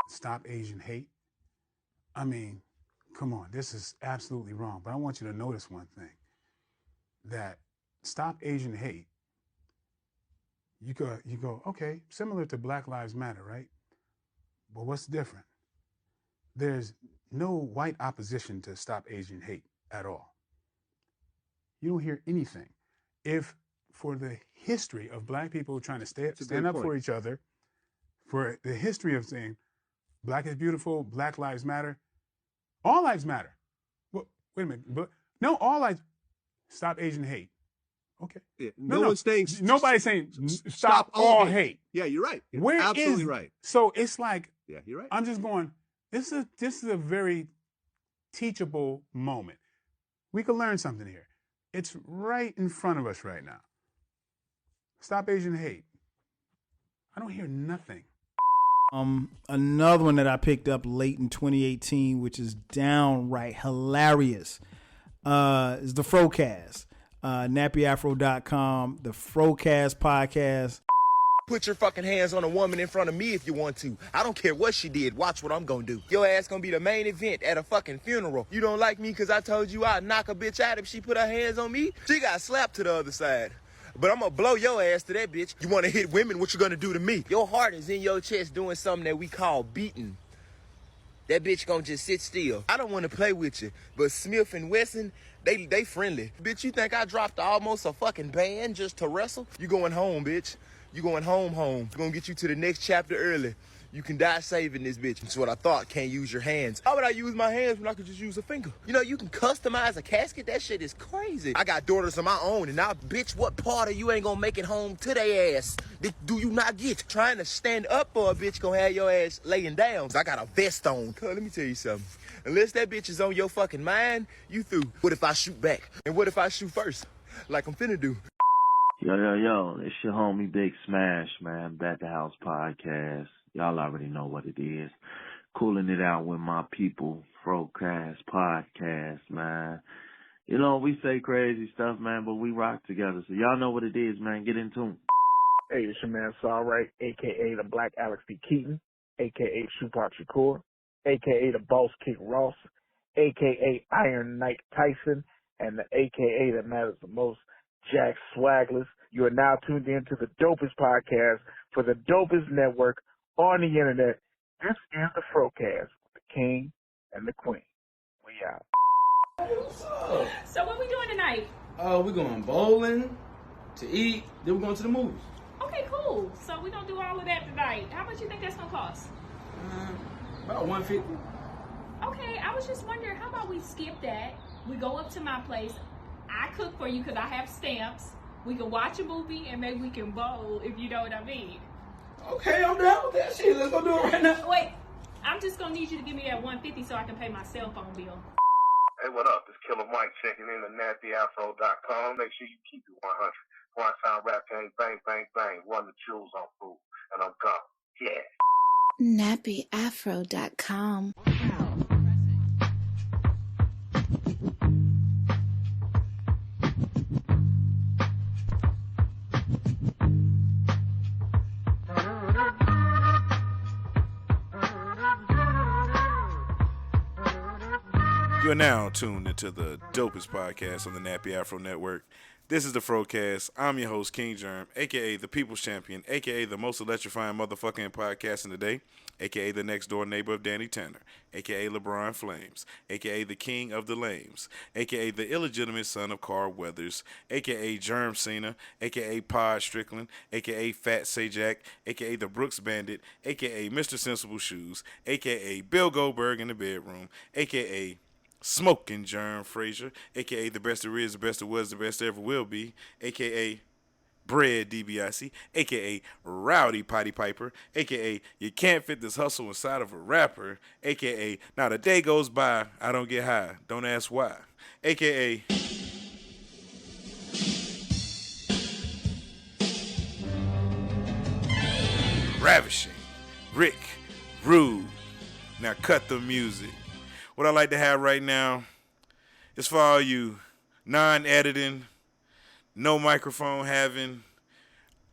Stop Asian hate. I mean, come on, this is absolutely wrong. But I want you to notice one thing, that stop Asian hate, you go, okay, similar to Black Lives Matter, right? But what's different? There's no white opposition to stop Asian hate at all. You don't hear anything. If for the history of black people trying to stand up for each other, for the history of saying black is beautiful, Black Lives Matter, all lives matter. Well, wait a minute. No, all lives. Stop Asian hate. Okay. Yeah, nobody's saying stop all hate. Yeah, you're right. You're absolutely right. So it's like, yeah, you're right. I'm just going, this is a very teachable moment. We could learn something here. It's right in front of us right now. Stop Asian hate. I don't hear nothing. Another one that I picked up late in 2018, which is downright hilarious, is the FROCAST. Nappyafro.com, the FROCAST podcast. Put your fucking hands on a woman in front of me if you want to. I don't care what she did. Watch what I'm gonna do. Your ass gonna be the main event at a fucking funeral. You don't like me because I told you I'd knock a bitch out if she put her hands on me? She got slapped to the other side. But I'm gonna blow your ass to that bitch. You wanna hit women, what you gonna do to me? Your heart is in your chest doing something that we call beating. That bitch gonna just sit still. I don't wanna play with you, but Smith and Wesson, they friendly. Bitch, you think I dropped almost a fucking band just to wrestle? You going home, bitch. You going home. We're gonna get you to the next chapter early. You can die saving this bitch. That's what I thought. Can't use your hands. How would I use my hands when I could just use a finger? You know, you can customize a casket. That shit is crazy. I got daughters of my own, and now, bitch, what part of you ain't gonna make it home to their ass? Do you not get? Trying to stand up for a bitch gonna have your ass laying down. I got a vest on. Let me tell you something. Unless that bitch is on your fucking mind, you through. What if I shoot back? And what if I shoot first? Like I'm finna do. Yo, it's your homie Big Smash, man. Back to House Podcast. Y'all already know what it is. Cooling it out with my people, FROCAST Podcast, man. You know, we say crazy stuff, man, but we rock together. So y'all know what it is, man. Get in tune. Hey, it's your man Saul Wright, a.k.a. the Black Alex B. Keaton, a.k.a. Tupac Shakur, a.k.a. the Boss Kick Ross, a.k.a. Iron Knight Tyson, and the a.k.a. that matters the most, Jack Swagless. You are now tuned in to the dopest podcast for the dopest network on the internet. This is the FROCAST, the king and the queen. We out. So what we doing tonight? We're going bowling, to eat, then we're going to the movies. Okay, cool. So we're going to do all of that tonight. How much you think that's going to cost? About $150. Okay, I was just wondering, how about we skip that? We go up to my place. I cook for you because I have stamps. We can watch a movie and maybe we can bowl, if you know what I mean. Okay, I'm down with that shit. Let's go do it right now. Wait, I'm just going to need you to give me that $150 so I can pay my cell phone bill. Hey, what up? It's Killer Mike checking in at nappyafro.com. Make sure you keep it 100. One sound rap game, bang, bang, bang. Run the jewels on food, and I'm gone. Yeah. nappyafro.com. You're now tuned into the dopest podcast on the Nappy Afro Network. This is the FROCAST. I'm your host, King Germ, a.k.a. the People's Champion, a.k.a. the most electrifying motherfucking podcast in the day, a.k.a. the next door neighbor of Danny Tanner, a.k.a. LeBron Flames, a.k.a. the King of the Lames, a.k.a. the illegitimate son of Carl Weathers, a.k.a. Germ Cena, a.k.a. Pod Strickland, a.k.a. Fat Sajak, a.k.a. the Brooks Bandit, a.k.a. Mr. Sensible Shoes, a.k.a. Bill Goldberg in the bedroom, a.k.a. Smoking Germ Frazier, a.k.a. the best there is, the best there was, the best there ever will be, a.k.a. Bread DBIC, a.k.a. Rowdy Potty Piper, a.k.a. You can't fit this hustle inside of a rapper, a.k.a. Now the day goes by, I don't get high, don't ask why, a.k.a. Ravishing, Rick, Rude. Now cut the music. What I like to have right now is for all you non-editing, no microphone having,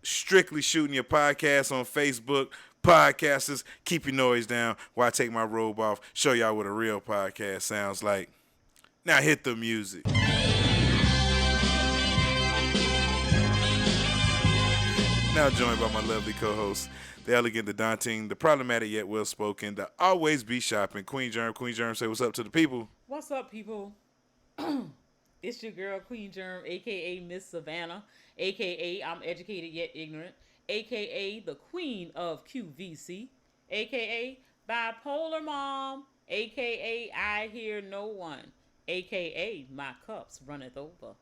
strictly shooting your podcast on Facebook, Podcasters, keep your noise down while I take my robe off, show y'all what a real podcast sounds like. Now hit the music. Now joined by my lovely co-host, the elegant, the daunting, the problematic yet well-spoken, the always be shopping, Queen Germ. Queen Germ, say what's up to the people. What's up, people? It's your girl, Queen Germ, a.k.a. Miss Savannah, a.k.a. I'm educated yet ignorant, a.k.a. the Queen of QVC, a.k.a. Bipolar Mom, a.k.a. I hear no one, a.k.a. my cups runneth over,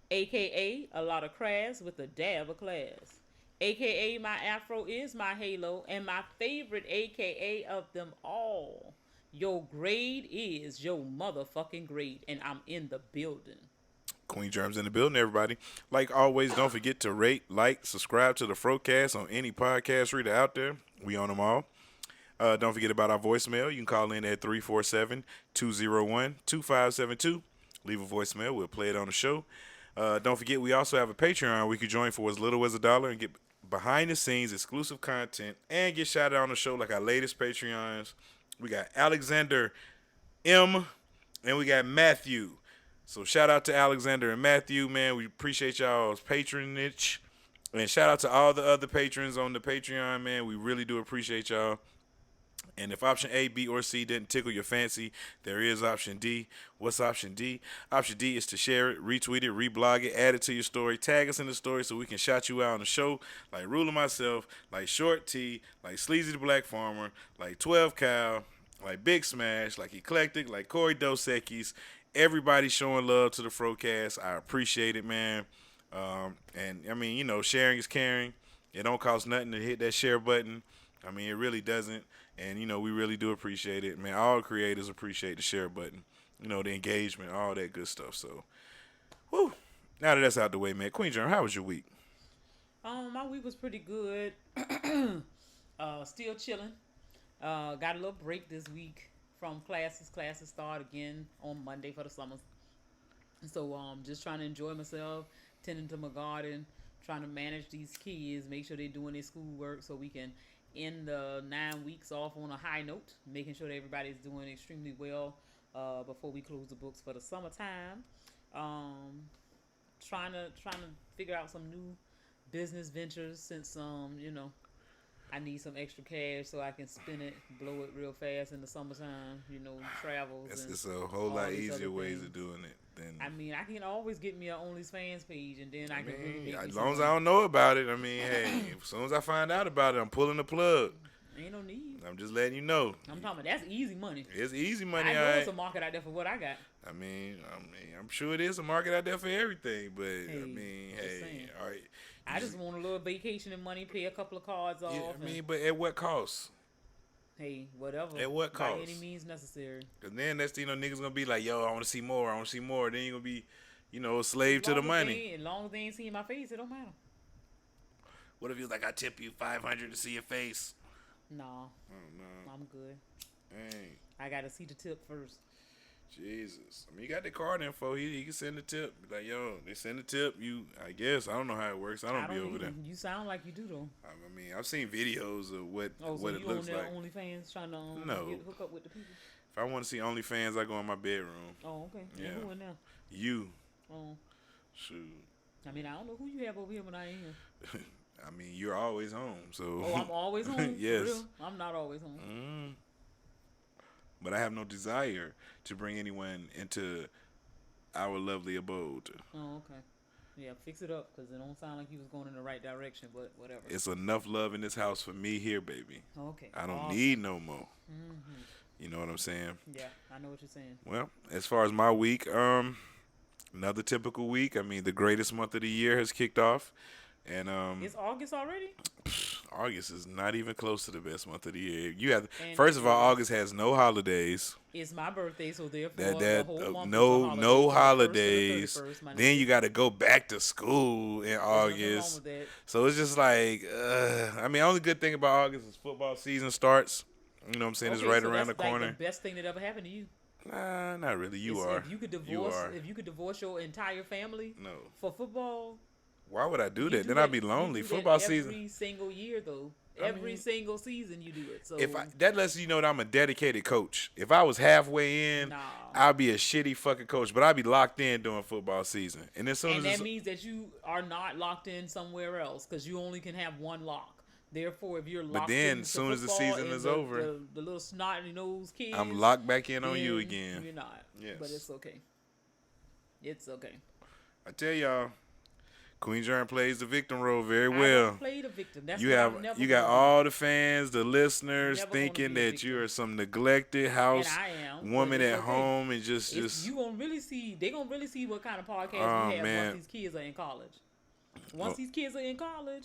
a.k.a. a lot of crass with a dab of class, a.k.a. my afro is my halo, and my favorite a.k.a. of them all. Your grade is your motherfucking grade, and I'm in the building. Queen Germ's in the building, everybody. Like always, don't forget to rate, like, subscribe to the FROCAST on any podcast reader out there. We on them all. Don't forget about our voicemail. You can call in at 347-201-2572. Leave a voicemail. We'll play it on the show. Don't forget, we also have a Patreon where you can join for as little as $1 and get behind-the-scenes exclusive content and get shouted out on the show like our latest Patreons. We got Alexander M. and we got Matthew. So shout out to Alexander and Matthew, man. We appreciate y'all's patronage. And shout out to all the other patrons on the Patreon, man. We really do appreciate y'all. And if option A, B, or C didn't tickle your fancy, there is option D. What's option D? Option D is to share it, retweet it, reblog it, add it to your story, tag us in the story so we can shout you out on the show, like Ruler Myself, like Short T, like Sleazy the Black Farmer, like 12 Cal, like Big Smash, like Eclectic, like Corey Dos Equis. Everybody showing love to the FROCAST. I appreciate it, man. And, I mean, you know, sharing is caring. It don't cost nothing to hit that share button. I mean, it really doesn't. And, you know, we really do appreciate it. Man, all creators appreciate the share button. You know, the engagement, all that good stuff. So, whew. Now that that's out the way, man. Queen Germ, how was your week? My week was pretty good. Still chilling. Got a little break this week from classes. Classes start again on Monday for the summer. So, just trying to enjoy myself, tending to my garden, trying to manage these kids, make sure they're doing their schoolwork so we can end the 9 weeks off on a high note, making sure that everybody's doing extremely well before we close the books for the summertime. Trying to figure out some new business ventures since you know, I need some extra cash so I can spend it, blow it real fast in the summertime. You know, travels. It's a whole lot easier ways of doing it than. I mean, I can always get me an OnlyFans page, and then I can really make as long as I don't know about it. I mean, hey, as soon as I find out about it, I'm pulling the plug. Ain't no need. I'm just letting you know. I'm talking about that's easy money. It's easy money. I know it's a market out there for what I got. I mean, I'm sure it is a market out there for everything, but hey, I mean, hey, all right. I just want a little vacation and money, pay a couple of cards off. Yeah, I mean, but at what cost? Hey, whatever. At what cost? By any means necessary. Because then that's, you know, niggas gonna be like, yo, I want to see more. I want to see more. Then you gonna be, you know, a slave to the money. As long as they ain't seeing my face, it don't matter. What if you like, I tip you $500 to see your face? No. Oh, no. I'm good. Dang. I gotta see the tip first. Jesus. I mean, you got the card info. He can send the tip. Be like, yo, they send the tip. I guess. I don't know how it works. I don't be over there. You sound like you do, though. I mean, I've seen videos of what it looks like. Oh, so you on OnlyFans trying to hook up with the people? If I want to see OnlyFans, I go in my bedroom. Oh, okay. Yeah. Who in there? You. Oh. Shoot. I mean, I don't know who you have over here when I ain't here. I mean, you're always home, so. Oh, I'm always home? Yes. For real? I'm not always home. But I have no desire to bring anyone into our lovely abode. Oh, okay. Yeah, fix it up, because it don't sound like you was going in the right direction, but whatever. It's enough love in this house for me here, baby. Okay. I don't need no more. Mm-hmm. You know what I'm saying? Yeah, I know what you're saying. Well, as far as my week, another typical week. I mean, the greatest month of the year has kicked off. And it's August already? August is not even close to the best month of the year. You have first of all, August has no holidays. It's my birthday, so therefore the whole month no holidays. Then you got to go back to school in August. So it's just like, I mean, only good thing about August is football season starts. You know what I'm saying? It's right around the corner. Like the best thing that ever happened to you. Nah, not really. You are. If you could divorce your entire family for football. Why would I do You that? do Then that- I'd be you lonely. do that Football every season. single year, though. I Every mean, single season you do it. So that lets you know that I'm a dedicated coach. If I was halfway in, I'd be a shitty fucking coach. But I'd be locked in during football season. And as soon as that means that you are not locked in somewhere else because you only can have one lock. Therefore, if you're locked in, as soon as the season is over, the little snotty nose kids, I'm locked back in on you again. You're not. Yes. But it's okay. It's okay. I tell y'all, Queen Germ plays the victim role very I well. don't play the victim. That's you what have I'm never you got gonna all the fans, the listeners Never thinking gonna be a that you are some neglected house And I am, woman but at it's okay. home and just you gonna really see. They gonna really see what kind of podcast Oh, we have man. once these kids are in college. Once these kids are in college,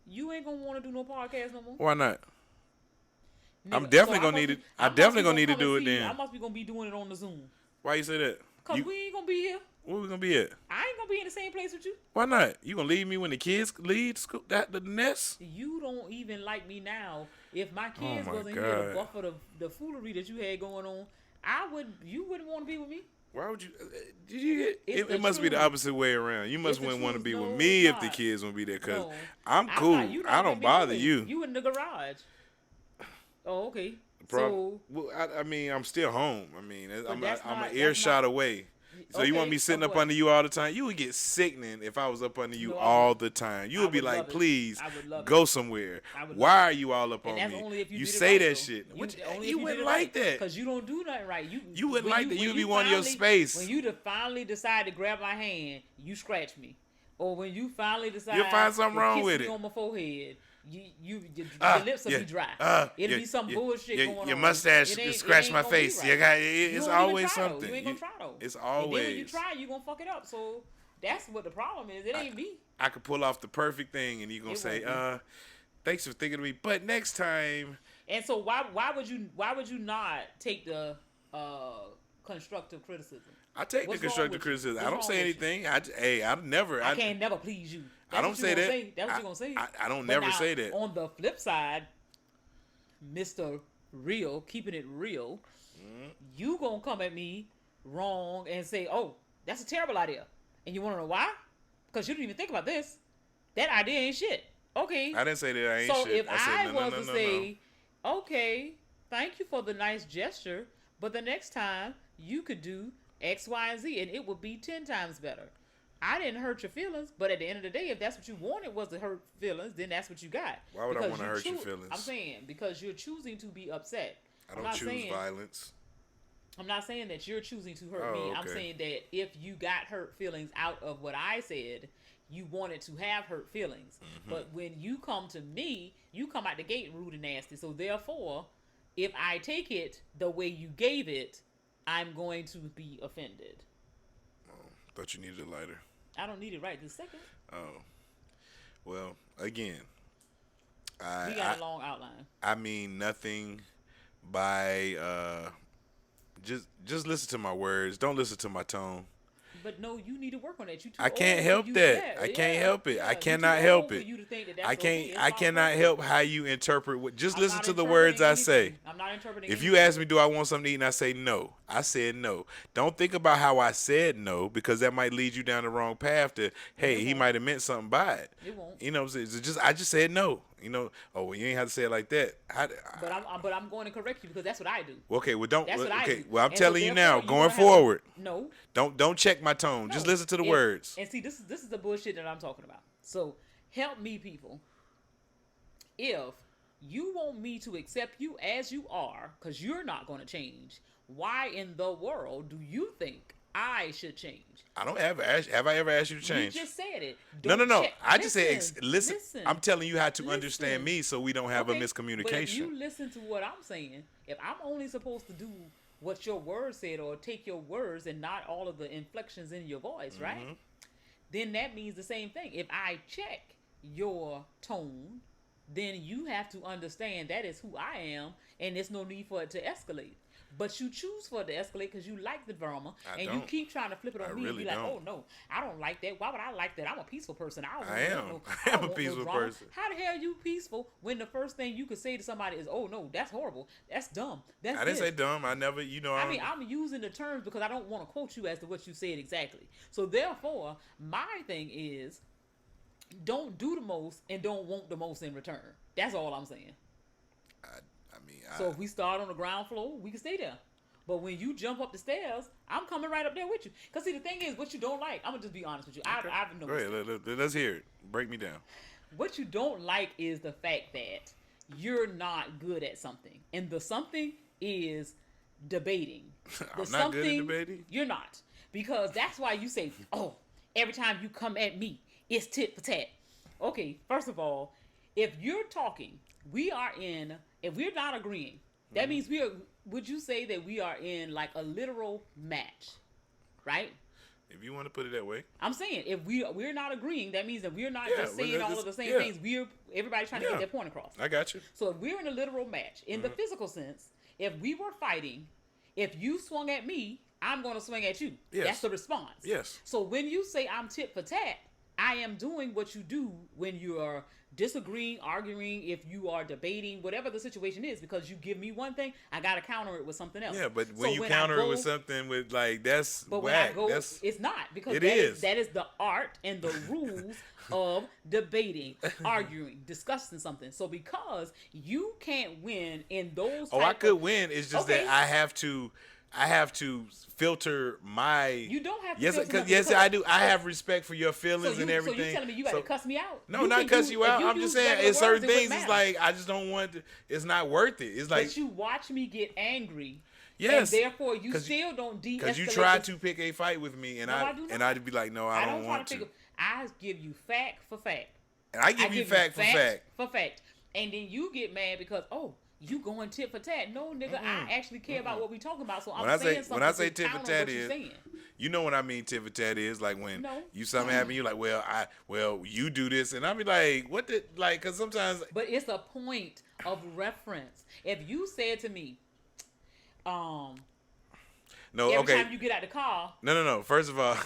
you ain't gonna want to do no podcast no more. Why not? Nigga, I'm definitely so gonna need it. I definitely gonna need to do it then. I must be gonna be doing it on the Zoom. Why you say that? Cause we ain't gonna be here. Where we gonna be at? I ain't gonna be in the same place with you. Why not? You gonna leave me when the kids leave school? The nest? You don't even like me now. If my kids my wasn't here to God. buffer the foolery that you had going on, you wouldn't want to be with me. Why would you? Did you get? It's the It must be the truth. opposite way around. You must It's the wouldn't want to truth. be No, with me it's if the not. kids won't be there. Cause No. I'm cool. You I don't bother you. You in the garage. Oh, okay. Well, I mean, I'm still home. I mean, I'm an earshot away. So you want Okay, me sitting of up what? under you all the time? You would get sickening if I was up under you No, I all would- the time. You I would be would like, love it. please I would love go it. somewhere. I would Why love are you all up And on that's me? only if you did it say right, that though. shit. Only You if wouldn't did it like right, that. because you don't do nothing right. You wouldn't when like that. when You'd be wanting your space. When you finally decide to grab my hand, you scratch me, or when you finally decide You'll find something to wrong kiss with me it. on my forehead. Your lips will yeah, be dry. It'll be some bullshit going on. Your mustache It ain't- scratch it ain't my gonna be face. right. You got, You it's don't even always try, though. something. You ain't gonna try though. It's And then when you always. try, you gonna fuck it up. So that's what the problem is. It ain't me. I could pull off the perfect thing, and you're gonna It say, won't thanks for thinking of me, but next time. And so why would you not take the constructive criticism? I take What's the wrong constructive with you? criticism. What's I don't wrong say with you? anything. I can't never please you. I don't say that. That's what you're gonna say. I don't But never now, say that. On the flip side, Mr. Real, keeping it real, you gonna come at me wrong and say, "Oh, that's a terrible idea," and you want to know why? Because you didn't even think about this. That idea ain't shit. Okay. I didn't say that I ain't so shit. if I said, was to say, okay, thank you for the nice gesture, but the next time you could do X, Y, and Z, and it would be 10 times better. I didn't hurt your feelings, but at the end of the day, if that's what you wanted was to hurt feelings, then that's what you got. Why would I Because want to hurt your feelings? I'm saying because you're choosing to be upset. I don't choose violence. I'm not saying that you're choosing to hurt me. Okay. I'm saying that if you got hurt feelings out of what I said, you wanted to have hurt feelings. Mm-hmm. But when you come to me, you come out the gate rude and nasty. So therefore, if I take it the way you gave it, I'm going to be offended. Thought you needed a lighter. I don't need it right this second. Oh. Well, again. We got a long outline. I mean nothing by just listen to my words. Don't listen to my tone. But no, you need to work on that. You too I can't old help for you- that. yeah, I can't yeah, help it. yeah. I You cannot too help old for it. you to think that that's I can't. okay. It's I not cannot okay. help how you interpret what. Just I'm listen not to the words I say. anything. I'm not interpreting If you anything. ask me, do I want something to eat, and I say no, I said no. Don't think about how I said no, because that might lead you down the wrong path. To hey, he might have meant something by it. It won't. You know what I'm saying? I just said no. You know, oh, well, you ain't have to say it like that. But I'm going to correct you because that's what I do. Okay, well, don't. That's what I Okay, do. well, I'm And so telling you therefore, now, you going gonna have to- forward. No. Don't check my tone. No. Just listen to the And- words. And see, this is the bullshit that I'm talking about. So help me, people. If you want me to accept you as you are, because you're not going to change, why in the world do you think I should change? I don't ever ask. Have I ever asked you to change? You just said it. No. Don't check- I just said Listen. listen. I'm telling you how to Listen. understand me, so we don't have a Okay, miscommunication. But if you listen to what I'm saying, if I'm only supposed to do what your words said or take your words and not all of the inflections in your voice, right? Then that means the same thing. If I check your tone, then you have to understand that is who I am, and there's no need for it to escalate. But you choose for it to escalate because you like the drama, I and don't. you keep trying to flip it on I me really and be like, don't. "Oh no, I don't like that. Why would I like that? I'm a peaceful person. I am a peaceful person. How the hell are you peaceful when the first thing you could say to somebody is, "Oh no, that's horrible. That's dumb. That's." I didn't say dumb. I never, you know. I mean, I'm using the terms because I don't want to quote you as to what you said exactly. So therefore, my thing is, don't do the most and don't want the most in return. That's all I'm saying. So if we start on the ground floor, we can stay there. But when you jump up the stairs, I'm coming right up there with you. Because see, the thing is, what you don't like, I'm going to just be honest with you. Okay. I've noticed. Go ahead, let's hear it. Break me down. What you don't like is the fact that you're not good at something. And the something is debating. I'm not good at debating? You're not. Because that's why you say, oh, every time you come at me, it's tit for tat. Okay, first of all, if you're talking, if we're not agreeing, that means would you say that we are in like a literal match, right? If you want to put it that way. I'm saying if we're not agreeing, that means that we're not just saying all of the same things. Everybody's trying to get their point across. I got you. So if we're in a literal match, in the physical sense, if we were fighting, if you swung at me, I'm going to swing at you. Yes. That's the response. Yes. So when you say I'm tit for tat, I am doing what you do when you are disagreeing, arguing, if you are debating, whatever the situation is, because you give me one thing, I got to counter it with something else. Yeah, but when you counter it with something with like, that's whack. It's not, because that is the art and the rules of debating, arguing, discussing something. So because you can't win in those I could win. It's just that I have to filter my. You don't have to. Yes, I do. I have respect for your feelings and everything. So you telling me you got to cuss me out? No, not cuss you out. I'm just saying, it's certain things. It's like I just don't want. It's not worth it. It's like. But you watch me get angry. Yes. And therefore, you still don't de-escalate. Because you tried to pick a fight with me, and I'd be like, no, I don't want to. I give you fact for fact. And I give you fact for fact. For fact. And then you get mad because, you going tit for tat. No, nigga, I actually care about what we talking about. So I'm saying something. When I say tit for tat is, you know what I mean tit for tat is? Like when you something happen, you're like, well, you do this. And I be like, what the, like, because sometimes. But it's a point of reference. If you said to me, every time you get out the car. No. First of all,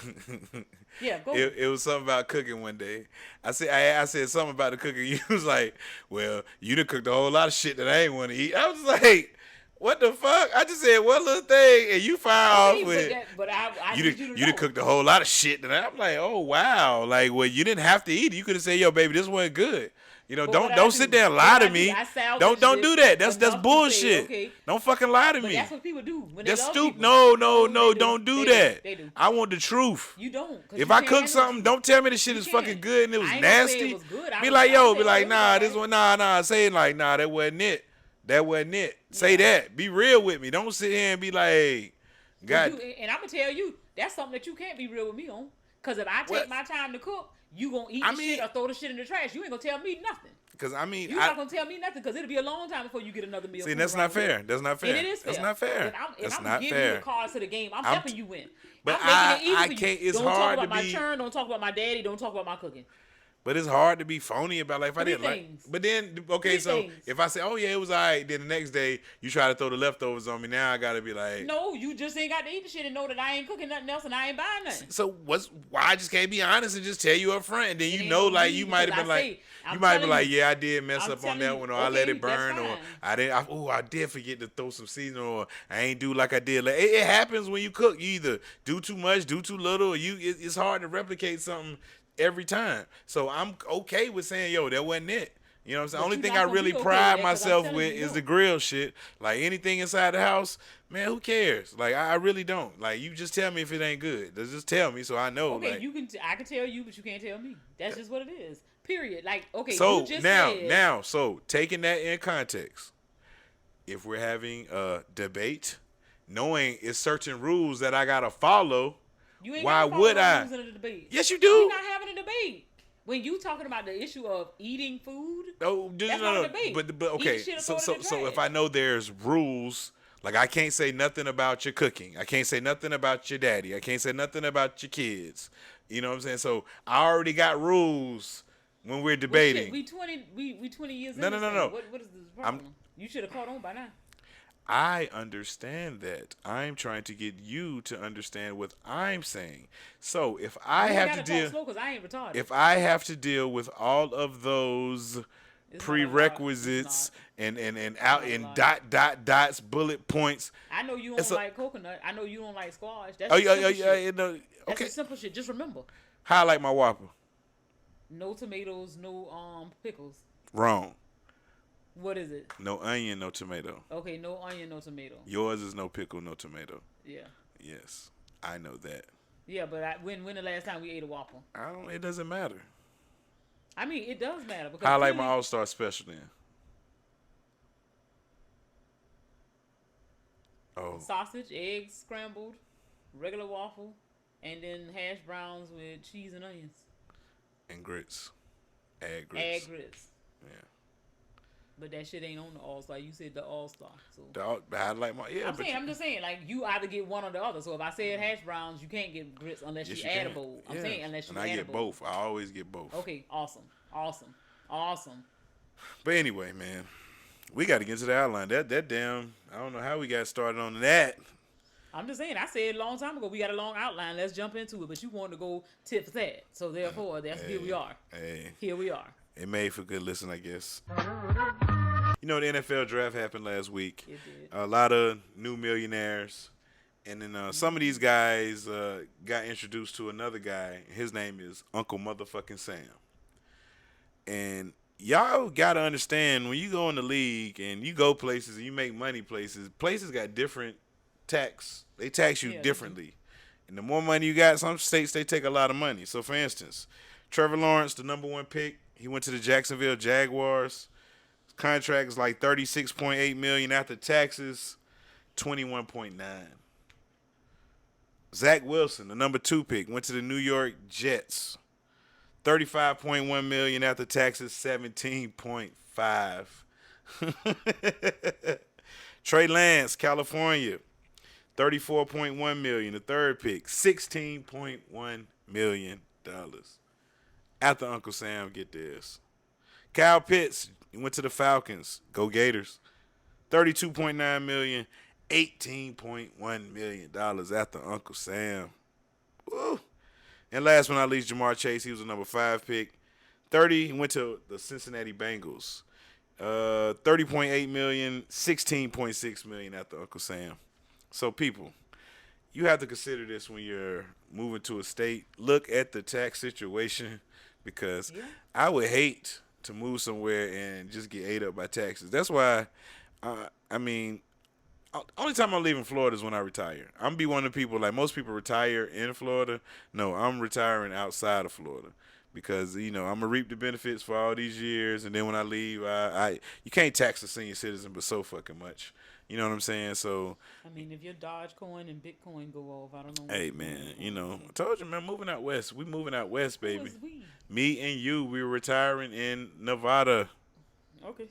yeah, go. It was something about cooking one day. I said something about the cooking. You was like, well, you done cooked a whole lot of shit that I ain't want to eat. I was like, what the fuck? I just said one little thing, and you fire off with it. But I you done cooked a whole lot of shit that I'm like, oh wow, like, well, you didn't have to eat it. You could have said, yo, baby, this wasn't good. You know, don't sit there and lie to me. Don't do that. That's bullshit. Okay. Don't fucking lie to me. That's what people do. When that's stupid. No, don't do that. They do. I want the truth. You don't. If I cook something, don't tell me the shit is fucking good and it was nasty. It was good. Be like, nah, this one, nah. Say it like, nah, that wasn't it. That wasn't it. Say that. Be real with me. Don't sit here and be like, God. And I'm gonna tell you, that's something that you can't be real with me on. Because if I take my time to cook, you gonna eat the shit or throw the shit in the trash. You ain't gonna tell me nothing. Because you're not gonna tell me nothing because it'll be a long time before you get another meal. See, that's not fair. That's not fair. And it is fair. That's not fair. If I'm giving you the cards to the game, I'm helping you win. But I'm making it easy I for you. can't. It's don't hard talk about to be. My churn. Don't talk about my daddy. Don't talk about my cooking. But it's hard to be phony about like if I didn't like. But then if I say, oh yeah, it was alright, then the next day you try to throw the leftovers on me. Now I gotta be like, no, you just ain't got to eat the shit and know that I ain't cooking nothing else and I ain't buying nothing. So why I just can't be honest and just tell you up front, and then you know like you might have been like. You might be like, yeah, I did mess up on that one, or I let it burn, or I did forget to throw some seasoning, or I ain't do like I did. Like, it happens when you cook. You either do too much, do too little, or it's hard to replicate something every time. So I'm okay with saying, yo, that wasn't it. You know what I'm saying? Only thing I really pride myself with is the grill shit. Like anything inside the house, man, who cares? Like I really don't. Like you just tell me if it ain't good. Just tell me so I know. Okay, like, I can tell you, but you can't tell me. That's just what it is. Period. Like, okay, so you just now, so taking that in context, if we're having a debate, knowing it's certain rules that I gotta follow, why would I? Rules in a debate. Yes, you do. We're not having a debate. When you talking about the issue of eating food, that's not a debate. But okay, so if I know there's rules, like I can't say nothing about your cooking, I can't say nothing about your daddy, I can't say nothing about your kids. You know what I'm saying? So I already got rules. When we're debating, we 20 years. No. What is this problem? You should have caught on by now. I understand that. I'm trying to get you to understand what I'm saying. So if I have to deal, slow 'cause I ain't retarded. if I have to deal with all of those prerequisites and out in dots, bullet points. I know you don't like coconut. I know you don't like squash. That's shit. No, that's the simple shit. Just remember. How I like my Whopper. No tomatoes, no pickles. Wrong. What is it? No onion, no tomato. Okay, no onion, no tomato. Yours is no pickle, no tomato. Yeah. Yes, I know that. Yeah, but when the last time we ate a Whopper? It doesn't matter. I mean, it does matter because I like my All-Star Special then. Oh. Sausage, eggs scrambled, regular waffle, and then hash browns with cheese and onions. And grits. Add grits. Yeah. But that shit ain't on the All-Star. You said the All-Star. So I like my I'm just saying, like you either get one or the other. So if I said hash browns, you can't get grits unless you add a bowl. I'm saying unless you add a bowl. And I get both. I always get both. Okay, awesome. But anyway, man, we got to get to the outline. That damn, I don't know how we got started on that. I'm just saying, I said a long time ago we got a long outline. Let's jump into it. But you wanted to go tit for tat. So therefore, here we are. Here we are. It made for good listen, I guess. You know, the NFL draft happened last week. It did. A lot of new millionaires. And then some of these guys got introduced to another guy. His name is Uncle Motherfucking Sam. And y'all got to understand, when you go in the league and you go places and you make money places got different tax. They tax you differently. And the more money you got, some states, they take a lot of money. So, for instance, Trevor Lawrence, the number one pick, he went to the Jacksonville Jaguars. His contract is like $36.8 million after taxes, $21.9 million. Zach Wilson, the number 2 pick, went to the New York Jets. $35.1 million after taxes, $17.5 million. Trey Lance, California, $34.1 million, the 3rd pick, $16.1 million. After Uncle Sam, get this. Kyle Pitts, he went to the Falcons. Go Gators. $32.9 million, $18.1 million after Uncle Sam. Woo. And last but not least, Jamar Chase, he was the number 5 pick. He went to the Cincinnati Bengals. $30.8 million, $16.6 million after Uncle Sam. So people, you have to consider this when you're moving to a state. Look at the tax situation, because I would hate to move somewhere and just get ate up by taxes. That's why, only time I'm leaving Florida is when I retire. I'm going to be one of the people, like most people retire in Florida. No, I'm retiring outside of Florida because, I'm going to reap the benefits for all these years. And then when I leave, you can't tax a senior citizen but so fucking much. You know what I'm saying? So, if your Dogecoin and Bitcoin go off, I don't know. Hey, man, I told you, man, moving out west. We moving out west, baby. Me and you, we were retiring in Nevada. Okay.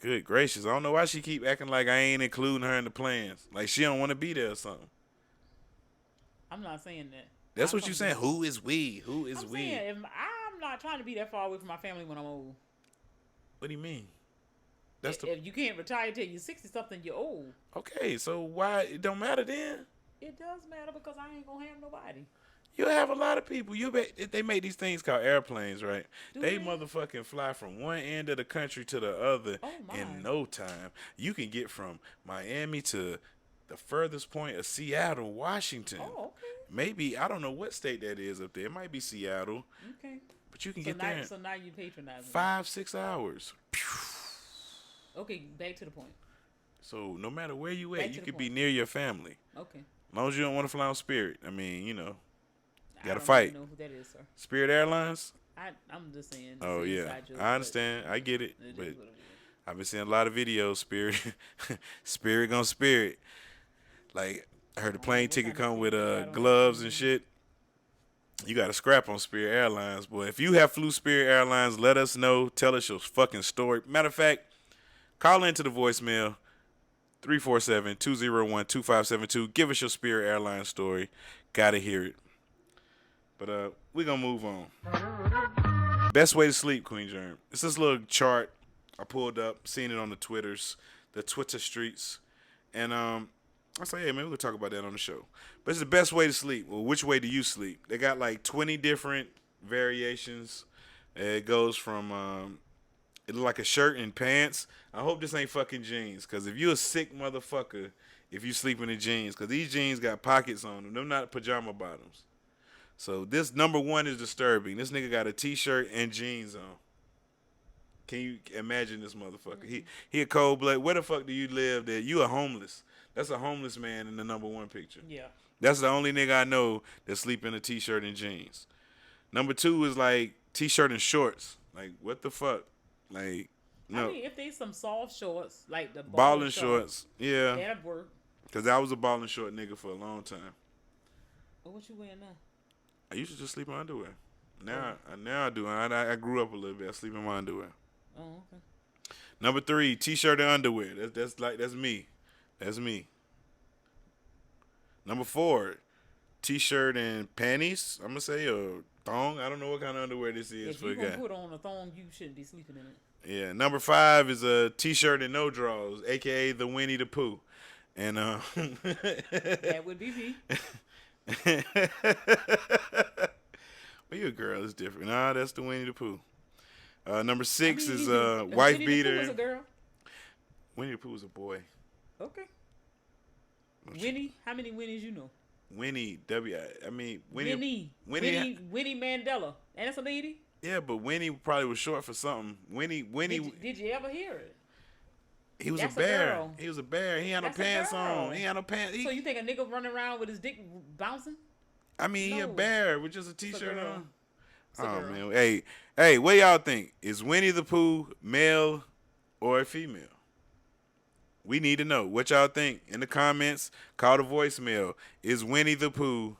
Good gracious. I don't know why she keep acting like I ain't including her in the plans. Like she don't want to be there or something. I'm not saying that. That's what you saying. Who is we? Who is we? Saying, I'm not trying to be that far away from my family when I'm old. What do you mean? If you can't retire till you're 60-something, you're old. Okay, so why it don't matter then? It does matter because I ain't gonna have nobody. You'll have a lot of people. They make these things called airplanes, right? They motherfucking fly from one end of the country to the other in no time. You can get from Miami to the furthest point of Seattle, Washington. Oh, okay. Maybe, I don't know what state that is up there. It might be Seattle. Okay. But you can get there. So now you patronizing. 5-6 hours. Okay, back to the point. So no matter where you at, you could be near your family. Okay. As long as you don't want to fly on Spirit. Got to fight. I don't know who that is, sir. Spirit Airlines? I'm just saying. Oh, yeah. I understand. I get it. But I've been seeing a lot of videos. Spirit gonna Spirit. Like, I heard the plane ticket come with gloves and shit. You got to scrap on Spirit Airlines, boy. If you have flew Spirit Airlines, let us know. Tell us your fucking story. Matter of fact, call into the voicemail, 347-201-2572. Give us your Spirit Airlines story. Gotta hear it. But we're going to move on. Best way to sleep, Queen Germ. It's this little chart I pulled up, seen it on the Twitter streets. And I say, hey, man, we'll talk about that on the show. But it's the best way to sleep. Well, which way do you sleep? They got like 20 different variations. It goes from it look like a shirt and pants. I hope this ain't fucking jeans, because if you a sick motherfucker, if you sleeping in jeans, because these jeans got pockets on them. They're not pajama bottoms. So this number one is disturbing. This nigga got a t-shirt and jeans on. Can you imagine this motherfucker? He a cold blood. Where the fuck do you live that you a homeless? That's a homeless man in the number one picture. Yeah. That's the only nigga I know that sleep in a t-shirt and jeans. Number two is like t-shirt and shorts. Like, what the fuck? Like, no. I mean, if they some soft shorts, like the balling shorts, yeah. That'd work. Because I was a balling short nigga for a long time. Well, what you wearing now? I used to just sleep in underwear. Now I do. I grew up a little bit. I sleep in my underwear. Oh, okay. Number three, t-shirt and underwear. That's me. That's me. Number four, t-shirt and panties. I'm gonna say or thong. I don't know what kind of underwear this is for a guy. If you gonna put on a thong, you shouldn't be sleeping in it. Yeah. Number five is a t-shirt and no drawers, aka the Winnie the Pooh, and that would be me. Well, you a girl. It's different. Nah, that's the Winnie the Pooh. Number six is wife Winnie beater. The Pooh was a girl. Winnie the Pooh was a boy. Okay. Winnie, how many Winnies you know? Winnie Winnie Mandela. And that's a lady? Yeah, but Winnie probably was short for something. Winnie. Did you ever hear it? He was That's a bear. girl. He was a bear. He had That's no a pants girl. on. He had no pants. So you think a nigga running around with his dick bouncing? I mean, he a No. bear with just a t-shirt on. Oh girl. man, hey, what y'all think? Is Winnie the Pooh male or female? We need to know what y'all think in the comments. Call the voicemail. Is Winnie the Pooh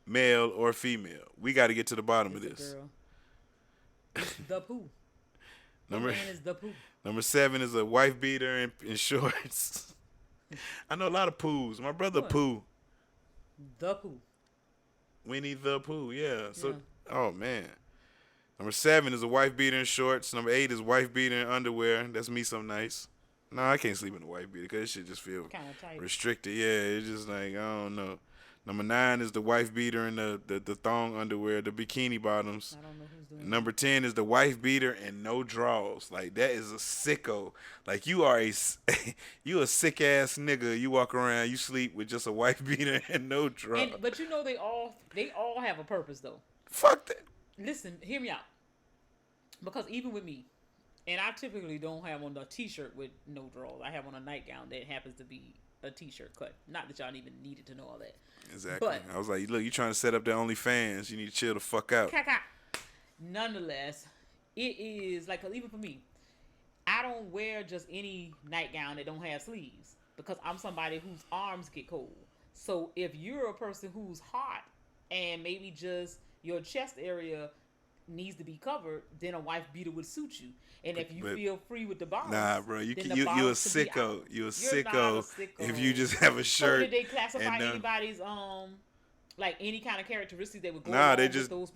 male or female? We got to get to the bottom of this. Girl. It's the Pooh. Number Man is the Pooh. Number 7 is a wife beater and shorts. I know a lot of Poohs. My brother Pooh. The Pooh. Winnie the Pooh, yeah. So, Yeah. Oh man. Number 7 is a wife beater and shorts. Number 8 is wife beater and underwear. That's me some nights. No, I can't sleep in a wife beater because it shit just feel Kind of tight. restricted. Yeah, it's just like, I don't know. Number 9 is the wife beater and the thong underwear, the bikini bottoms. I don't know who's doing Number 10 is the wife beater and no drawers. Like, that is a sicko. Like, you are you a sick ass nigga. You walk around, you sleep with just a wife beater and no drawers. But you know they all have a purpose though. Fuck that. Listen, hear me out. Because even with me, and I typically don't have on a t-shirt with no drawers. I have on a nightgown that happens to be a t-shirt cut. Not that y'all even needed to know all that. Exactly. But, I was like, look, you trying to set up the OnlyFans. You need to chill the fuck out. nonetheless, it is like, even for me, I don't wear just any nightgown that don't have sleeves because I'm somebody whose arms get cold. So if you're a person who's hot and maybe just your chest area needs to be covered, then a wife beater would suit you. And if you feel free with the bottoms, nah, bro, you a sicko. You a sicko if you just have a shirt. So did they classify anybody's like any kind of characteristics that would go nah, along they with those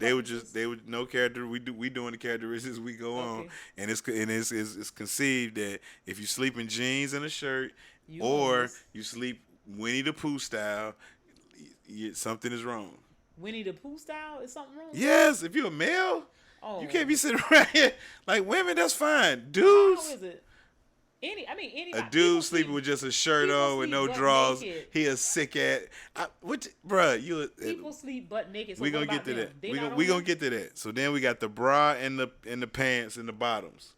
they would no character. We doing the characteristics we go on, and it's conceived that if you sleep in jeans and a shirt, or you sleep Winnie the Pooh style, something is wrong. Winnie the Pooh style is something wrong? Yes, if you're a male, you can't be sitting around here like women. That's fine. Dudes, how is it? Anybody. A dude sleeping with just a shirt on with no drawers. Naked. He a sick ass. Bruh, People sleep butt naked. So we gonna get to that. We gonna get to that. So then we got the bra and the pants and the bottoms.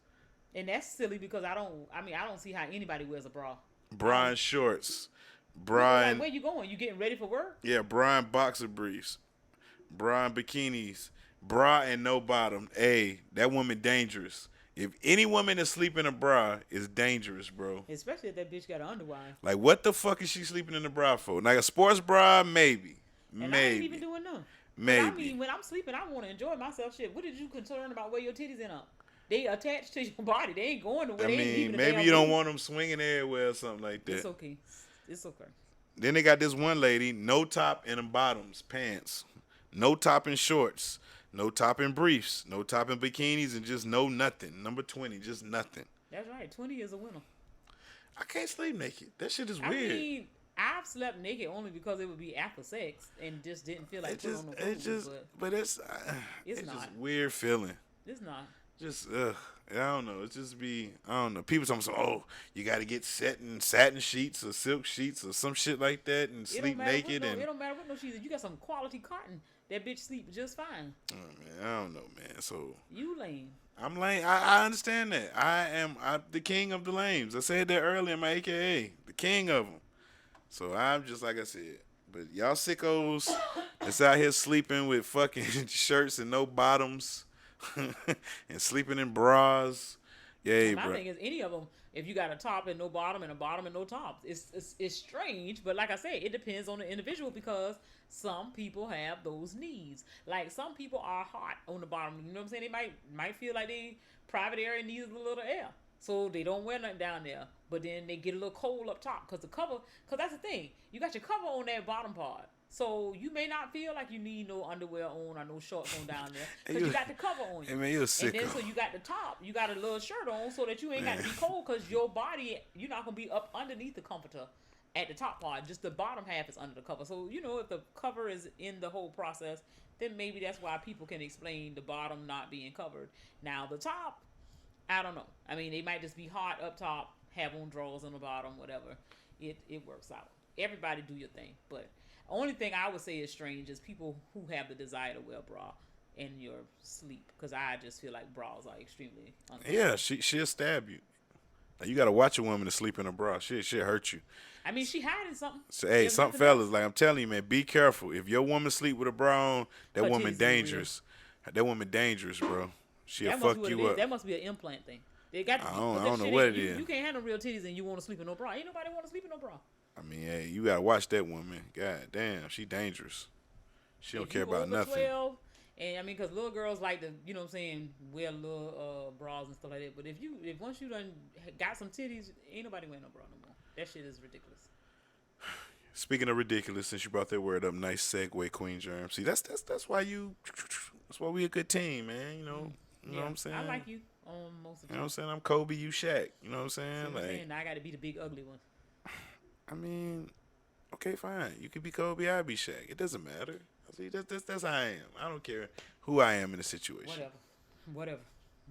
And that's silly because I don't see how anybody wears a bra. Bra and shorts. Bra and where you going? You getting ready for work? Yeah, bra and boxer briefs. Bra and bikinis. Bra and no bottom. Hey, that woman dangerous. If any woman is sleeping in a bra, is dangerous, bro. Especially if that bitch got an underwire. Like, what the fuck is she sleeping in the bra for? Like a sports bra, maybe. And I ain't even doing none. Maybe. I mean, when I'm sleeping, I want to enjoy myself. Shit, what did you concerned about where your titties in up? They attached to your body. They ain't going nowhere. Maybe you don't want them swinging everywhere or something like that. It's okay. It's okay. Then they got this one lady, no top in the bottoms, pants. No top in shorts. No top in briefs. No top in bikinis and just no nothing. Number 20, just nothing. That's right. 20 is a winner. I can't sleep naked. That shit is I weird. mean, I've slept naked only because it would be after sex and just didn't feel like putting on no clothes. But it's not. just a weird feeling. It's not. Just I don't know. It just be I don't know. People tell me, oh, you got to get satin sheets or silk sheets or some shit like that and sleep naked. It don't matter what no sheets. You got some quality cotton. That bitch sleep just fine. Oh, man, I don't know, man. So you lame. I'm lame. I understand that. I'm the king of the lames. I said that earlier in my AKA, the king of them. So I'm just like I said. But y'all sickos that's out here sleeping with fucking shirts and no bottoms and sleeping in bras. Yay, bro. My thing is any of them. If you got a top and no bottom and a bottom and no top, it's strange. But like I said, it depends on the individual because some people have those needs. Like some people are hot on the bottom. You know what I'm saying? They might feel like they private area needs a little air, so they don't wear nothing down there. But then they get a little cold up top because that's the thing. You got your cover on that bottom part. So you may not feel like you need no underwear on or no shorts on down there because you got the cover on you. Hey man, you're sick. And then so you got the top, you got a little shirt on so that you ain't got to be cold because your body, you're not gonna be up underneath the comforter at the top part. Just the bottom half is under the cover. So if the cover is in the whole process, then maybe that's why people can explain the bottom not being covered. Now the top, I don't know. I mean, they might just be hot up top, have on drawers on the bottom, whatever. It works out. Everybody do your thing, but. Only thing I would say is strange is people who have the desire to wear a bra in your sleep, because I just feel like bras are extremely uncomfortable. Yeah, she'll stab you. Like, you got to watch a woman to sleep in a bra. She'll hurt you. I mean, she hiding something. So, hey, some fellas, like I'm telling you, man, be careful. If your woman sleep with a bra on, that woman dangerous. That woman dangerous, bro. She'll fuck you up. That must be an implant thing. They got. I don't know what it is. You can't have no real titties and you want to sleep in no bra. Ain't nobody want to sleep in no bra. I mean, hey, you gotta watch that woman. God damn, she dangerous. She don't care about nothing. 12, and I mean, because little girls like to, you know what I'm saying, wear little bras and stuff like that. But if once you done got some titties, ain't nobody wearing no bra no more. That shit is ridiculous. Speaking of ridiculous, since you brought that word up, nice segue, Queen Germ. See, that's why we a good team, man. You know what I'm saying? I like you on most of the You know what I'm saying? I'm Kobe, you Shaq. You know what I'm saying? I got to be the big ugly one. I mean, okay, fine. You could be Kobe, I be Shaq. It doesn't matter. See, that's how I am. I don't care who I am in a situation. Whatever.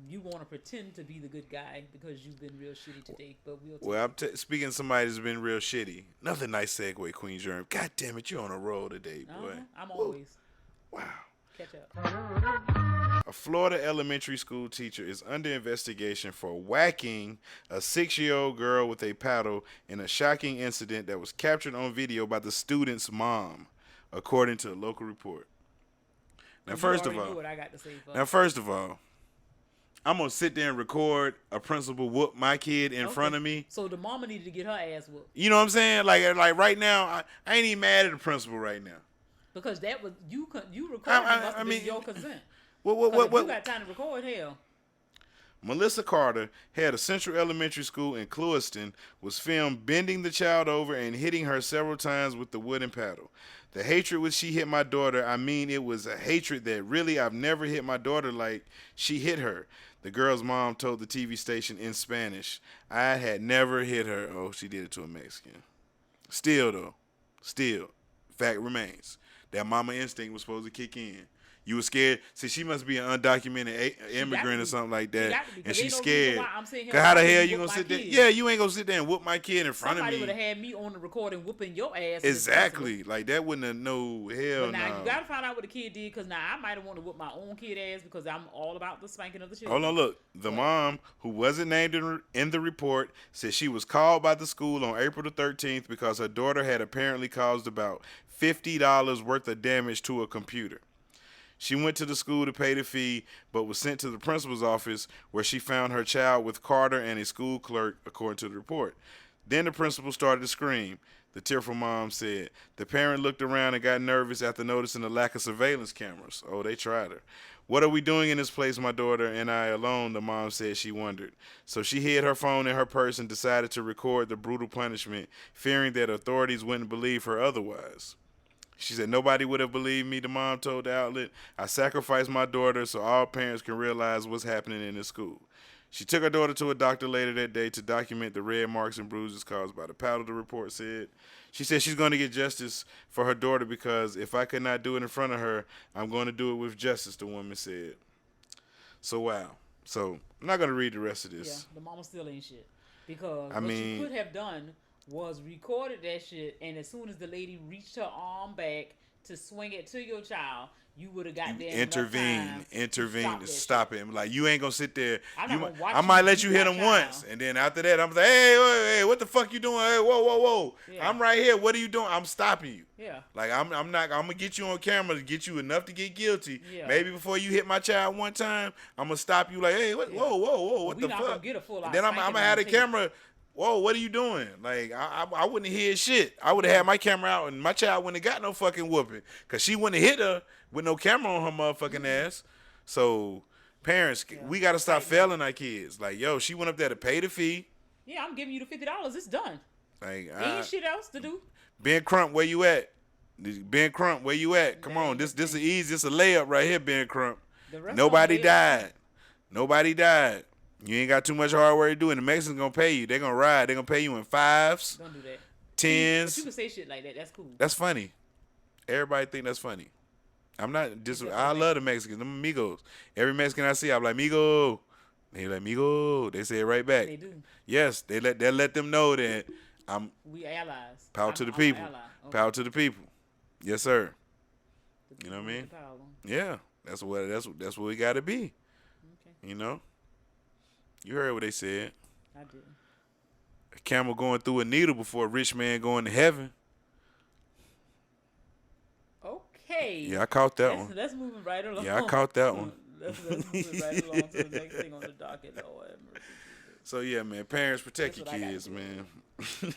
You want to pretend to be the good guy because you've been real shitty today, but we'll. Well, speaking of somebody that's been real shitty. Another nice segue, Queen Germ. God damn it, you're on a roll today, boy. I'm always. Wow. Catch up. A Florida elementary school teacher is under investigation for whacking a 6-year-old girl with a paddle in a shocking incident that was captured on video by the student's mom, according to a local report. Now, first of all, I'm going to sit there and record a principal whoop my kid in front of me. So the mama needed to get her ass whooped. You know what I'm saying? Like right now, I ain't even mad at the principal right now. Because that was, you recorded your consent. What? You got time to record, hell. Melissa Carter, head of Central Elementary School in Clewiston, was filmed bending the child over and hitting her several times with the wooden paddle. The hatred which she hit my daughter, I mean, it was a hatred that really I've never hit my daughter like she hit her. The girl's mom told the TV station in Spanish. I had never hit her. Oh, she did it to a Mexican. Still, fact remains. That mama instinct was supposed to kick in. You were scared. See, she must be an undocumented immigrant or something like that, and she's scared. Cause how the hell you gonna sit there? Yeah, you ain't gonna sit there and whoop my kid in front of me. Somebody would have had me on the recording whooping your ass. Exactly. Like that wouldn't have no hell. But now you gotta find out what the kid did, cause now I might have wanted to whoop my own kid ass because I'm all about the spanking of the children. Hold on, look. The mom, who wasn't named in the report, said she was called by the school on April the 13th because her daughter had apparently caused about $50 worth of damage to a computer. She went to the school to pay the fee, but was sent to the principal's office where she found her child with Carter and a school clerk, according to the report. Then the principal started to scream. The tearful mom said. The parent looked around and got nervous after noticing the lack of surveillance cameras. Oh, they tried her. What are we doing in this place, my daughter and I alone, the mom said she wondered. So she hid her phone in her purse and decided to record the brutal punishment, fearing that authorities wouldn't believe her otherwise. She said, nobody would have believed me, the mom told the outlet. I sacrificed my daughter so all parents can realize what's happening in the school. She took her daughter to a doctor later that day to document the red marks and bruises caused by the powder, the report said. She said she's going to get justice for her daughter because if I could not do it in front of her, I'm going to do it with justice, the woman said. So, wow. So, I'm not going to read the rest of this. Yeah, the mama still ain't shit. Because I what mean, you could have done was recorded that shit, and as soon as the lady reached her arm back to swing it to your child, you would have got there. Intervene to stop it. Like, you ain't gonna sit there. I might let you hit him once, and then after that, I'm like, hey, what the fuck you doing? Hey, whoa. Yeah. I'm right here. What are you doing? I'm stopping you. Yeah. Like, I'm gonna get you on camera to get you enough to get guilty. Yeah. Maybe before you hit my child one time, I'm gonna stop you. Like, hey, what? Yeah. Whoa, what the fuck? Gonna get a full and then I'm gonna have the camera. Whoa, what are you doing? Like, I wouldn't hear shit. I would have had my camera out, and my child wouldn't have got no fucking whooping. Because she wouldn't have hit her with no camera on her motherfucking ass. So, parents, we got to stop failing our kids. Like, yo, she went up there to pay the fee. Yeah, I'm giving you the $50. It's done. Like, ain't shit else to do. Ben Crump, where you at? Ben Crump, where you at? Come on, this is easy. This a layup right here, Ben Crump. Nobody died. You ain't got too much hard work to do, and the Mexicans gonna pay you. They're gonna ride. They're gonna pay you in 5s. Don't do that. 10s. But you can say shit like that. That's cool. That's funny. Everybody think that's funny. I'm not. I love the Mexicans. Them amigos. Every Mexican I see, I'm like, migo. They like, migo. They say it right back. They do. Yes, they let them know that we allies. Power to the people. Okay. Power to the people. Yes, sir. You know what I mean? Yeah. That's what we got to be. Okay. You know. You heard what they said. I did. A camel going through a needle before a rich man going to heaven. Okay. Yeah, I caught that one. Let's move right along. Yeah, I caught that one. Let's move right along to the next thing on the docket. Lord have mercy. So, yeah, man, parents, protect your kids, man. Niggas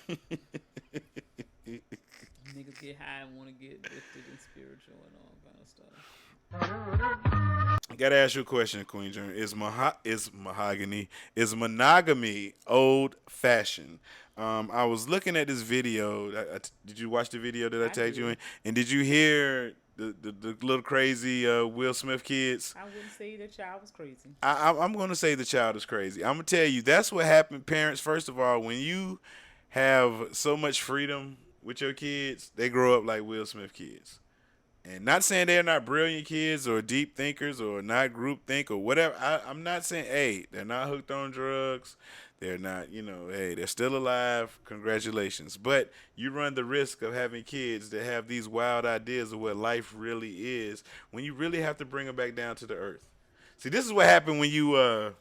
get high and want to get lifted and spiritual and all kind of stuff. I gotta ask you a question, Queen Jern. Is monogamy old fashioned? I was looking at this video. Did you watch the video that I tagged you in? And did you hear the little crazy Will Smith kids? I wouldn't say the child was crazy. I'm going to say the child is crazy. I'm going to tell you, that's what happened, parents. First of all, when you have so much freedom with your kids, they grow up like Will Smith kids. And not saying they're not brilliant kids or deep thinkers or not group think or whatever. I'm not saying, hey, they're not hooked on drugs. They're not, hey, they're still alive. Congratulations. But you run the risk of having kids that have these wild ideas of what life really is when you really have to bring them back down to the earth. See, this is what happened when you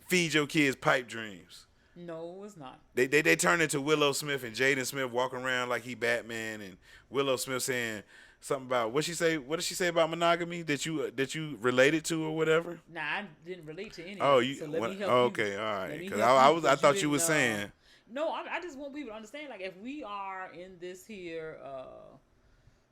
feed your kids pipe dreams. No, it's not. They turn into Willow Smith and Jaden Smith walking around like he Batman, and Willow Smith saying something about what did she say about monogamy that you related to or whatever? Nah, I didn't relate to any. Oh, so let me help okay, you. all right. Because I thought you were saying. No, I just want people to understand. Like, if we are in this here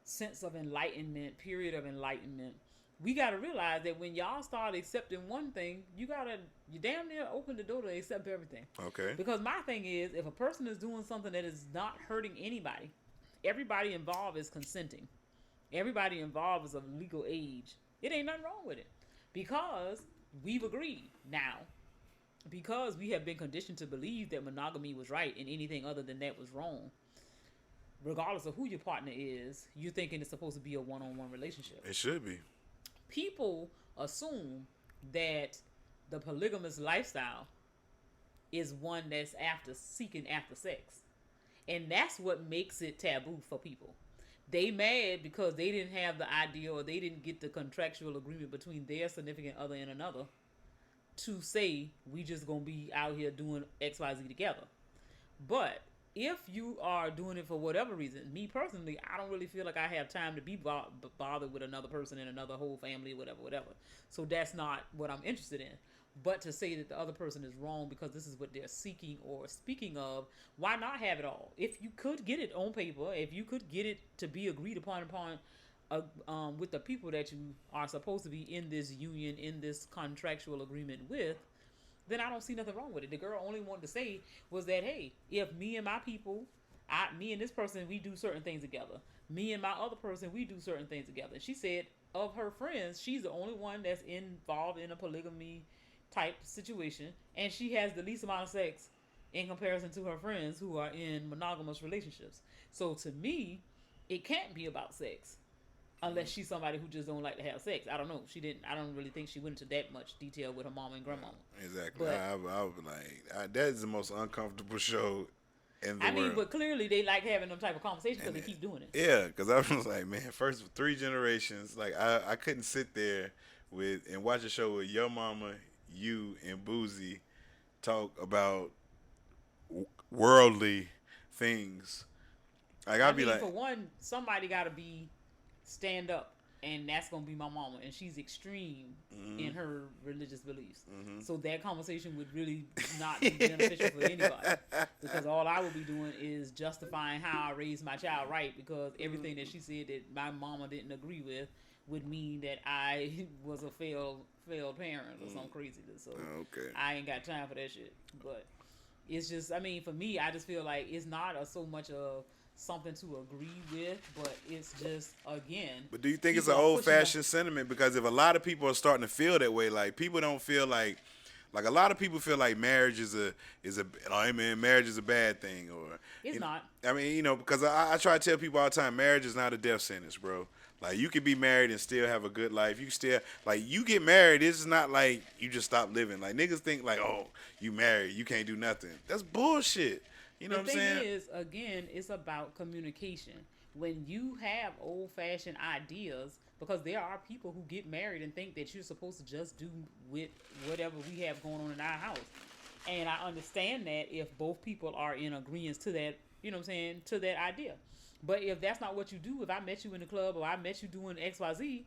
sense of enlightenment, period of enlightenment, we got to realize that when y'all start accepting one thing, you damn near open the door to accept everything. Okay. Because my thing is, if a person is doing something that is not hurting anybody, everybody involved is consenting. Everybody involved is of legal age. It ain't nothing wrong with it. Because we've agreed now. Because we have been conditioned to believe that monogamy was right and anything other than that was wrong. Regardless of who your partner is, you're thinking it's supposed to be a one-on-one relationship. It should be. People assume that the polygamous lifestyle is one that's seeking after sex. And that's what makes it taboo for people. They mad because they didn't have the idea or they didn't get the contractual agreement between their significant other and another to say we just gonna be out here doing XYZ together. But if you are doing it for whatever reason, me personally, I don't really feel like I have time to be bothered with another person and another whole family, whatever. So that's not what I'm interested in. But to say that the other person is wrong because this is what they're seeking or speaking of, why not have it all? If you could get it on paper, if you could get it to be agreed upon with the people that you are supposed to be in this union, in this contractual agreement with, then I don't see nothing wrong with it. The girl only wanted to say was that, hey, if me and my people, me and this person, we do certain things together. Me and my other person, we do certain things together. She said of her friends, she's the only one that's involved in a polygamy type situation, and she has the least amount of sex in comparison to her friends who are in monogamous relationships. So to me, it can't be about sex. Unless she's somebody who just don't like to have sex. I don't know. She didn't. I don't really think she went into that much detail with her mama and grandmama. Exactly. But, I was like, that is the most uncomfortable show in the world. I mean, but clearly they like having them type of conversations because they keep doing it. Yeah, because I was like, man, first 3 generations, like I couldn't sit there and watch a show with your mama, you, and Boozy talk about worldly things. Like I'd be like, for one, somebody got to stand up, and that's gonna be my mama, and she's extreme in her religious beliefs. So that conversation would really not be beneficial for anybody, because all I would be doing is justifying how I raised my child right, because everything that she said that my mama didn't agree with would mean that I was a failed parent or some craziness. So I ain't got time for that shit. But it's just, I mean, for me, I just feel like it's not so much of something to agree with, but it's just, again. But do you think it's an old-fashioned sentiment? Because if a lot of people are starting to feel that way, like people don't feel like a lot of people feel like marriage is marriage is a bad thing, or it's not. I mean, because I try to tell people all the time, marriage is not a death sentence, bro. Like, you could be married and still have a good life. You still, like, you get married, it's not like you just stop living. Like, niggas think like, oh, you married, you can't do nothing. That's bullshit. You know what I'm saying? The thing is, again, it's about communication. When you have old-fashioned ideas, because there are people who get married and think that you're supposed to just do with whatever we have going on in our house. And I understand that if both people are in agreement to that, you know what I'm saying, to that idea. But if that's not what you do, if I met you in the club or I met you doing XYZ,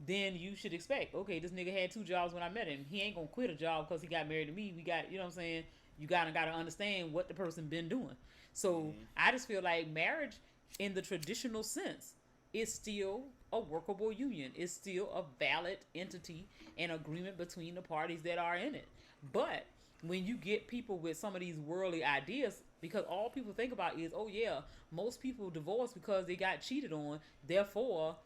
then you should expect, okay, this nigga had 2 jobs when I met him. He ain't gonna quit a job because he got married to me. We got, you know what I'm saying? You gotta understand what the person been doing. So I just feel like marriage, in the traditional sense, is still a workable union. It's still a valid entity and agreement between the parties that are in it. But when you get people with some of these worldly ideas, because all people think about is, oh yeah, most people divorce because they got cheated on. Therefore,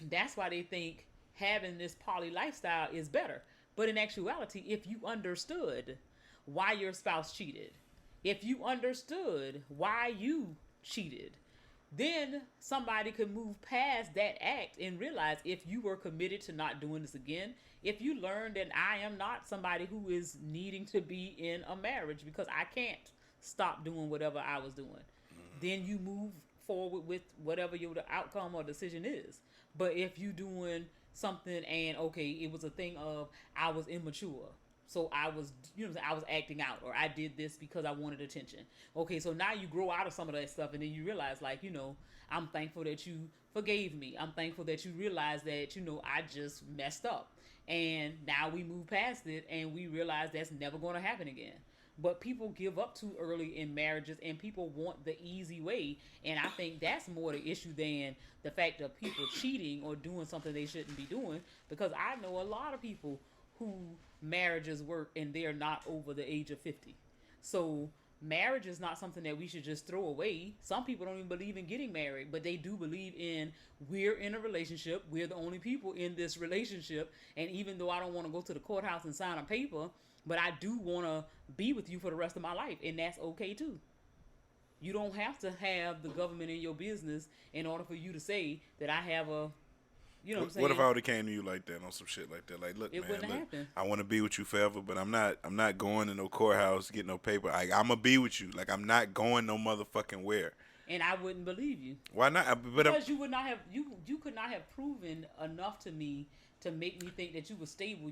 that's why they think having this poly lifestyle is better. But in actuality, if you understood why your spouse cheated, if you understood why you cheated, then somebody could move past that act and realize, if you were committed to not doing this again, if you learned that I am not somebody who is needing to be in a marriage because I can't stop doing whatever I was doing, then you move forward with whatever your outcome or decision is. But if you doing something and, okay, it was a thing of, I was immature, so I was, I was acting out, or I did this because I wanted attention. Okay, so now you grow out of some of that stuff, and then you realize, like, I'm thankful that you forgave me. I'm thankful that you realized that, I just messed up. And now we move past it, and we realize that's never going to happen again. But people give up too early in marriages, and people want the easy way. And I think that's more the issue than the fact of people cheating or doing something they shouldn't be doing. Because I know a lot of people who marriages work and they're not over the age of 50. So marriage is not something that we should just throw away. Some people don't even believe in getting married, but they do believe in, we're in a relationship, we're the only people in this relationship, and even though I don't want to go to the courthouse and sign a paper, but I do want to be with you for the rest of my life, and that's okay too. You don't have to have the government in your business in order for you to say that I have a, you know what I'm saying? What if I would have came to you like that, on some shit like that? Like, look, it man, wouldn't happen. I want to be with you forever, but I'm not going to no courthouse to get no paper. Like, I'm gonna be with you. Like, I'm not going no motherfucking where. And I wouldn't believe you. Why not? Because you would not have, you could not have proven enough to me to make me think that you were stable.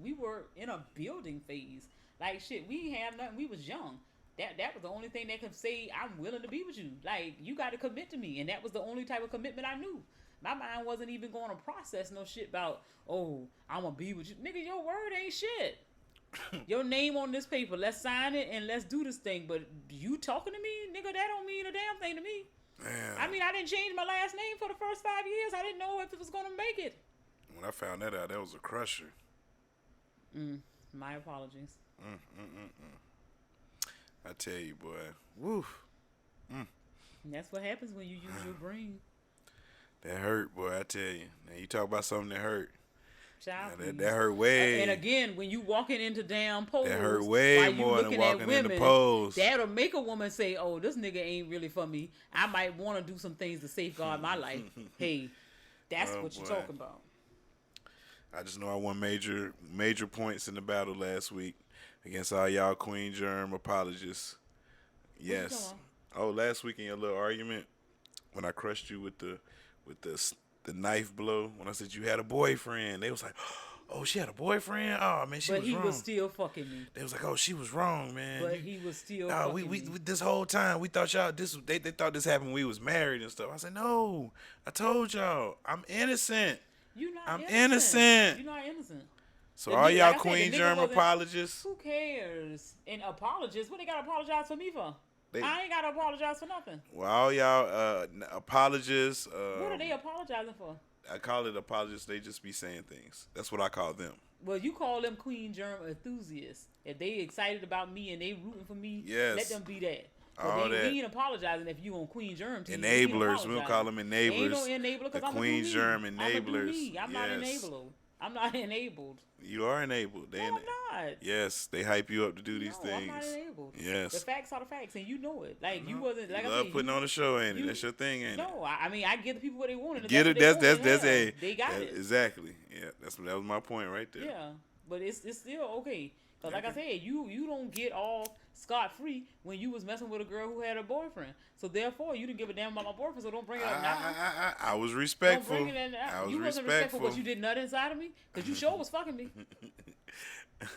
We were in a building phase. Like, shit, we had nothing. We was young. That was the only thing that could say, I'm willing to be with you. Like, you got to commit to me. And that was the only type of commitment I knew. My mind wasn't even going to process no shit about, oh, I'm going to be with you. Nigga, your word ain't shit. Your name on this paper. Let's sign it and let's do this thing. But you talking to me, nigga, that don't mean a damn thing to me. Man. I mean, I didn't change my last name for the first 5 years. I didn't know if it was going to make it. When I found that out, that was a crusher. My apologies. I tell you, boy. Woo. And that's what happens when you use your brain. That hurt, boy, I tell you. Now, you talk about something that hurt. Child, that hurt way. And again, when you walking into damn poles, that hurt way while you more looking than walking at women, into poles. That'll make a woman say, "Oh, this nigga ain't really for me. I might want to do some things to safeguard my life." Hey, that's what you're talking about. I just know I won major points in the battle last week against all y'all Queen Germ apologists. Yes. Oh, last week in your little argument when I crushed you with the knife blow, when I said you had a boyfriend, they was like, "Oh, she had a boyfriend? Oh man, she was wrong." But he was still fucking me. They was like, "Oh, she was wrong, man." But he was still fucking we me. This whole time we thought y'all they thought this happened when we was married and stuff. I said, "No, I told y'all I'm innocent. I'm innocent. You're not innocent." So all y'all Queen Germ apologists. Who cares? And apologists, what they gotta apologize for me for? I ain't gotta apologize for nothing. Well, all y'all apologists. What are they apologizing for? I call it apologists. They just be saying things. That's what I call them. Well, you call them Queen Germ enthusiasts. If they excited about me and they rooting for me, yes, let them be that. But we ain't apologizing if you on Queen Germ team. Enablers. We'll call them enablers. Ain't no enabler because I'm Queen Germ enablers. I'm not enabled. I'm not enabled. You are enabled. I'm not. Yes, they hype you up to do these things. I'm not enabled. Yes. The facts are the facts, and you know it. Like you wasn't like you I love said, putting on a show, ain't it? That's your thing, ain't it? No, I mean I give the people what they want. Get it? They got it. Exactly. Yeah, that was my point right there. Yeah, but it's still okay. Cause like I said, you don't get off scot free when you was messing with a girl who had a boyfriend. So therefore, you didn't give a damn about my boyfriend. So don't bring it up now. I was respectful. Don't bring it up. You wasn't respectful, but you did nut inside of me because you sure was fucking me.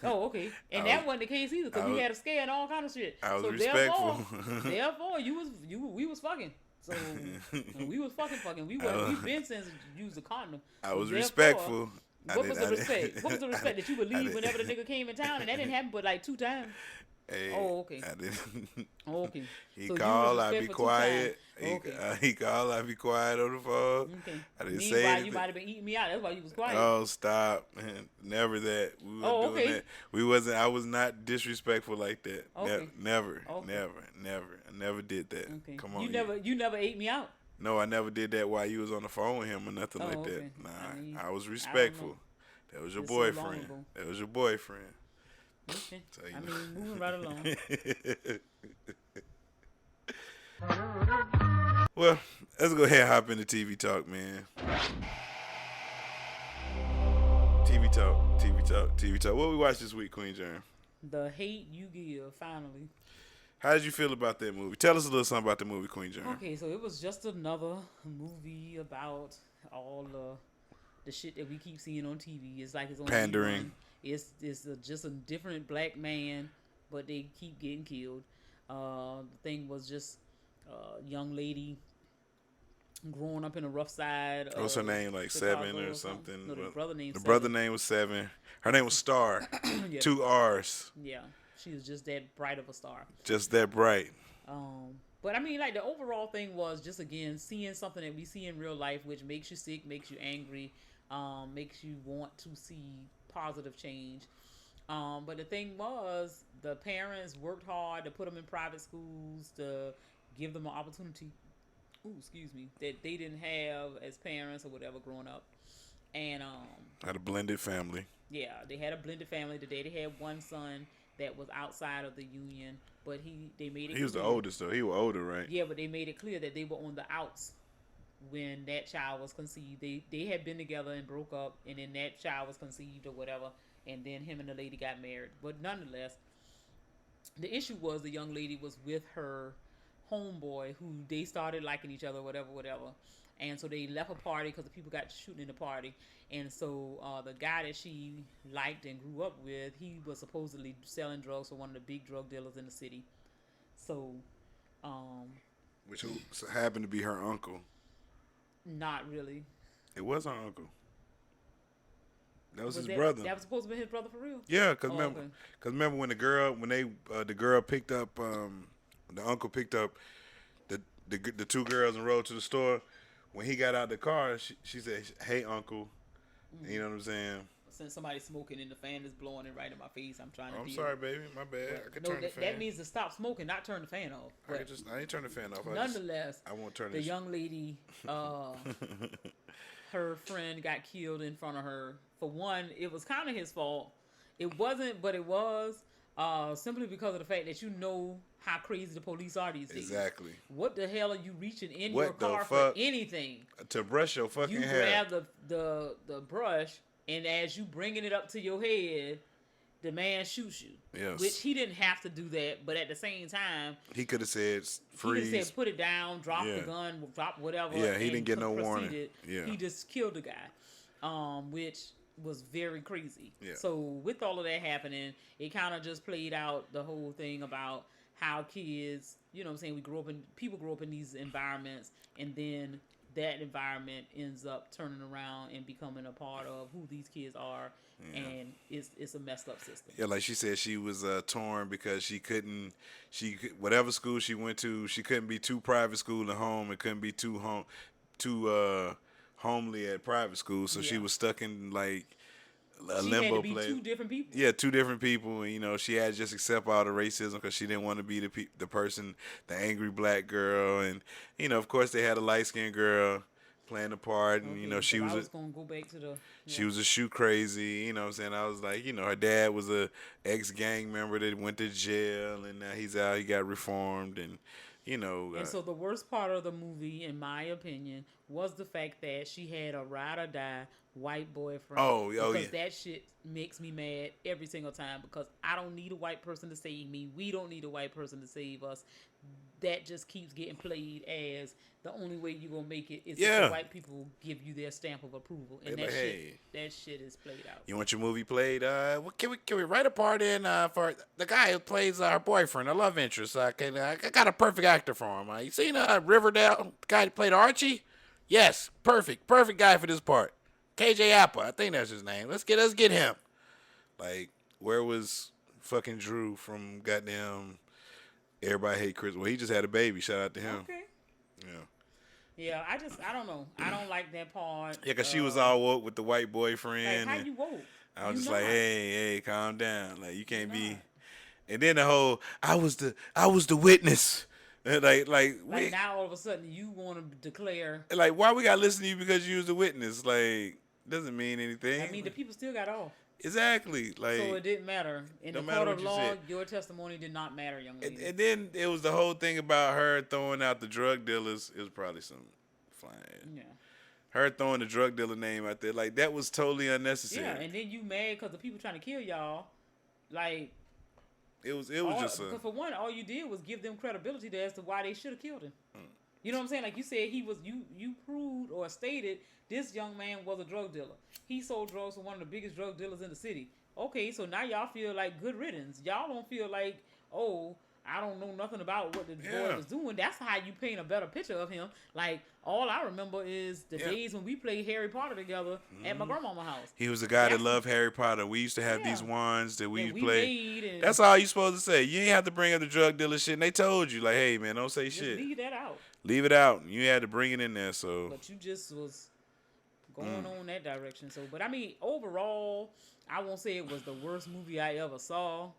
Oh, okay. And that wasn't the case either because we had a scare and all kind of shit. I was respectful. Therefore, we was fucking. So we was fucking. We've been since you used a condom. I was respectful. What was the respect? What was the respect that you would leave whenever the nigga came in town, and that didn't happen but like 2 times? Hey, oh, okay. I didn't. Okay. He called, I be quiet. Okay. He called, I be quiet on the phone. Okay. I didn't say anything. You might have been eating me out. That's why you was quiet. Oh, stop. Man. Never that. We weren't doing that. We wasn't. I was not disrespectful like that. Okay. Never. Okay. Never. I never did that. Okay. Come on. You never ate me out. No, I never did that while you was on the phone with him or nothing like okay. that. Nah, I was respectful. That was your boyfriend. That was your boyfriend. Okay. So, moving right along. Well, let's go ahead and hop into TV talk, man. TV talk. What we watched this week, Queen Germ? The Hate U Give, finally. How did you feel about that movie? Tell us a little something about the movie, Queen Germ. Okay, so it was just another movie about all the shit that we keep seeing on TV. It's like it's on pandering. It's just a different black man, but they keep getting killed. The thing was just a young lady growing up in a rough side. What's her name? Like Chicago 7 or something? No, the brother name. The brother name was 7. Her name was Star. Yeah. 2 R's. Yeah, she was just that bright of a star. Just that bright. But I mean, like the overall thing was just again seeing something that we see in real life, which makes you sick, makes you angry, makes you want to see positive change. But the thing was, the parents worked hard to put them in private schools to give them an opportunity. That they didn't have as parents or whatever growing up, and had a blended family. Yeah, they had a blended family. Today they had one son that was outside of the union, but they made it. He was the oldest though. He was older, right? Yeah, but they made it clear that they were on the outs when that child was conceived. They had been together and broke up, and then that child was conceived or whatever, and then him and the lady got married. But nonetheless, the issue was the young lady was with her homeboy who they started liking each other, whatever. And so they left a party because the people got shooting in the party. And so the guy that she liked and grew up with, he was supposedly selling drugs for one of the big drug dealers in the city. So, which happened to be her uncle. Not really. It was her uncle. That was his brother. That was supposed to be his brother for real? Yeah, because remember when the girl picked up, the uncle picked up the 2 girls and rode to the store. When he got out the car, she said, "Hey, uncle," you know what I'm saying? Since somebody's smoking and the fan is blowing it right in my face, I'm trying to. I'm sorry, baby. My bad. I could turn the fan. That means to stop smoking, not turn the fan off. I ain't turn the fan off. Nonetheless, I won't turn the young lady. her friend got killed in front of her. For one, it was kind of his fault. It wasn't, but it was. Simply because of the fact that you know how crazy the police are these days. Exactly. What the hell are you reaching in What your car the for fuck? anything? To brush your fucking You hair. grab the brush, and as you bringing it up to your head, the man shoots you. Yes. Which he didn't have to do that, but at the same time, He could have said freeze. he could have said put it down, drop the gun, drop whatever. Yeah, he didn't get no warning. Yeah. He just killed the guy, which was very crazy. Yeah. So with all of that happening, it kind of just played out the whole thing about how kids, you know what I'm saying, people grow up in these environments, and then that environment ends up turning around and becoming a part of who these kids are. Yeah. And it's a messed up system. Yeah, like she said, she was torn because whatever school she went to, she couldn't be too private school at home. It couldn't be too homely at private school. So she was stuck in like a limbo place. She had to be two different people. Yeah, two different people. And, she had to just accept all the racism because she didn't want to be the person, the angry black girl. And, of course, they had a light-skinned girl playing the part. And, she was... I was going to go back to the... Yeah. She was a shoe crazy, you know what I'm saying? I was like, her dad was a ex-gang member that went to jail, and now he's out, he got reformed, and, And so the worst part of the movie, in my opinion, was the fact that she had a ride-or-die white boyfriend. Because that shit makes me mad every single time, because I don't need a white person to save me. We don't need a white person to save us. That just keeps getting played as the only way you're going to make it is if the white people give you their stamp of approval. And that shit is played out. You want your movie played? Can we write a part in for the guy who plays our boyfriend, a love interest? I got a perfect actor for him. You seen Riverdale, the guy who played Archie? Yes, perfect guy for this part. KJ Appa, I think that's his name. Let's get him. Like, where was fucking Drew from goddamn Everybody Hate Chris? Well, he just had a baby. Shout out to him. Okay. Yeah. Yeah, I don't know. I don't like that part. Yeah, because she was all woke with the white boyfriend. Like, how you woke? I was just like, hey, calm down. Like, you can't be. And then the whole, I was the witness. Like now all of a sudden you want to declare. Like, why we got to listen to you because you was the witness? Like, doesn't mean anything. I mean, the people still got off. Exactly. Like, so it didn't matter. In the court of law, your testimony did not matter, young lady. And then it was the whole thing about her throwing out the drug dealers. It was probably some flying. Yeah. Her throwing the drug dealer name out there. Like, that was totally unnecessary. Yeah, and then you mad because the people trying to kill y'all. Like, it was just a... For one, all you did was give them credibility as to why they should have killed him. You know what I'm saying? Like you said, you proved or stated this young man was a drug dealer. He sold drugs for one of the biggest drug dealers in the city. Okay, so now y'all feel like good riddance. Y'all don't feel like, oh, I don't know nothing about what the boy was doing. That's how you paint a better picture of him. Like, all I remember is the days when we played Harry Potter together at my grandmama's house. He was a guy that loved Harry Potter. We used to have these wands that we play. That's all you supposed to say. You ain't have to bring up the drug dealer shit. And they told you, like, hey, man, don't say shit. Leave that out. Leave it out. You had to bring it in there, so. But you just was going on that direction. So, but I mean, overall, I won't say it was the worst movie I ever saw,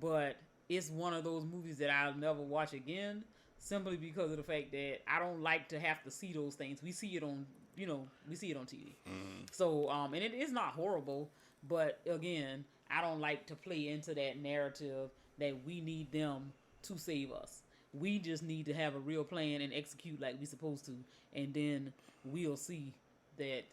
but it's one of those movies that I'll never watch again, simply because of the fact that I don't like to have to see those things. We see it on, we see it on TV. So, and it is not horrible, but again, I don't like to play into that narrative that we need them to save us. We just need to have a real plan and execute like we're supposed to, and then we'll see that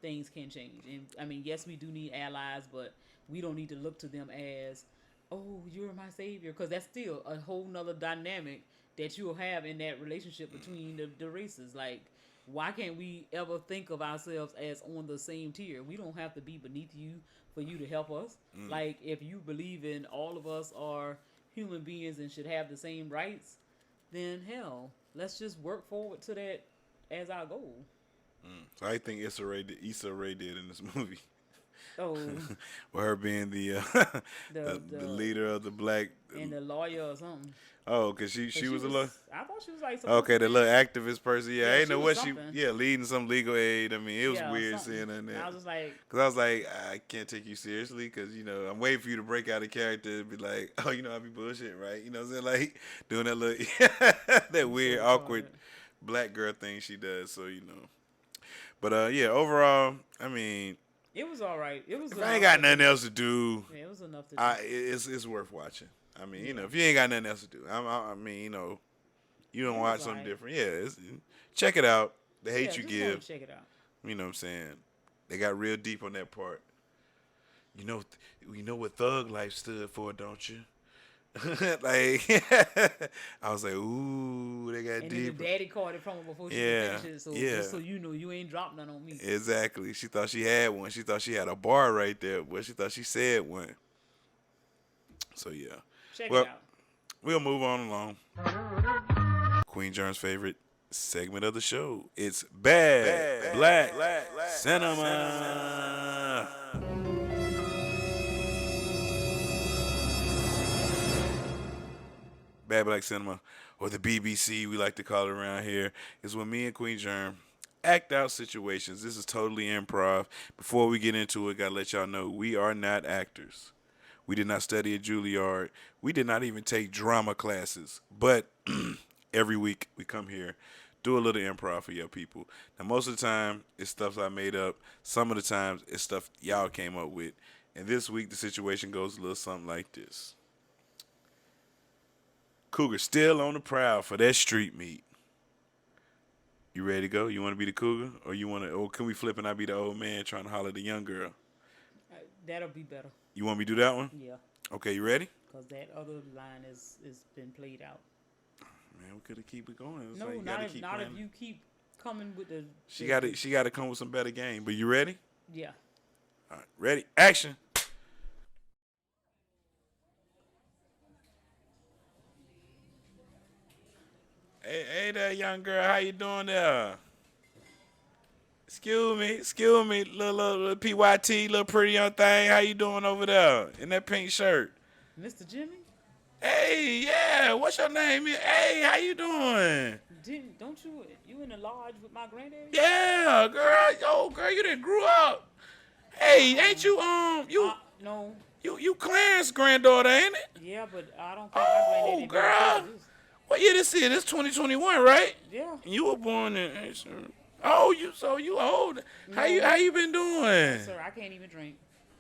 things can change. And I mean, yes, we do need allies, but we don't need to look to them as, oh, you're my savior, because that's still a whole nother dynamic that you'll have in that relationship between the races. Like, why can't we ever think of ourselves as on the same tier? We don't have to be beneath you for you to help us. Like, if you believe in all of us are human beings and should have the same rights, then hell, let's just work forward to that as our goal. So I think Issa Rae did in this movie. Oh, with her being the leader of the black and the lawyer or something. Oh, cause she was a lawyer. I thought she was like okay, the little activist person. Yeah, I ain't know what something. leading some legal aid. I mean, it was weird seeing her in there. I was just like, cause I was like, I can't take you seriously, cause I'm waiting for you to break out a character and be like, oh, I be bullshit, right? You know what I'm saying? Like doing that little that weird awkward black girl thing she does. So But yeah, overall, I mean, It was all right. It was. if I ain't got nothing else to do, yeah, it was enough to do. it's worth watching. I mean, you know, if you ain't got nothing else to do, I mean, you know, you don't watch something different. Yeah, check it out. The Hate You Give. Check it out. You know what I'm saying? They got real deep on that part. You know what thug life stood for, don't you? Like, I was like, ooh, they got deep. And daddy caught it from her before she finished it. So just so you know, you ain't dropped none on me. Exactly. She thought she had one. She thought she had a bar right there, but she thought she said one. So yeah. Check it out. We'll move on along. Queen Germ's favorite segment of the show. It's Bad Black Cinema. Bad Black Cinema, or the BBC, we like to call it around here, is when me and Queen Germ act out situations. This is totally improv. Before we get into it, gotta let y'all know we are not actors. We did not study at Juilliard. We did not even take drama classes. But every week we come here, do a little improv for your people. Now, most of the time, it's stuff I made up. Some of the times, it's stuff y'all came up with. And this week, the situation goes a little something like this. Cougar still on the prowl for that street meat. You ready to go? You want to be the cougar? Or can we flip and I be the old man trying to holler at the young girl? That'll be better. You want me to do that one? Yeah. Okay, you ready? Because that other line is been played out. Man, we could have keep it going. No, not if you keep coming with the. She got to come with some better game. But you ready? Yeah. All right, ready? Action. Hey there, young girl. How you doing there? Excuse me, little PYT, little pretty young thing. How you doing over there in that pink shirt? Mr. Jimmy? Hey, yeah. What's your name? Hey, how you doing? Don't you in the lodge with my granddaddy? Yeah, girl. Oh, girl, you done grew up. Hey, ain't you no. You Clarence granddaughter, ain't it? Yeah, but I don't think my granddaddy. Girl. What year this is? This 2021, right? Yeah. You were born in. Oh, you old. No. How you been doing? No, sir, I can't even drink.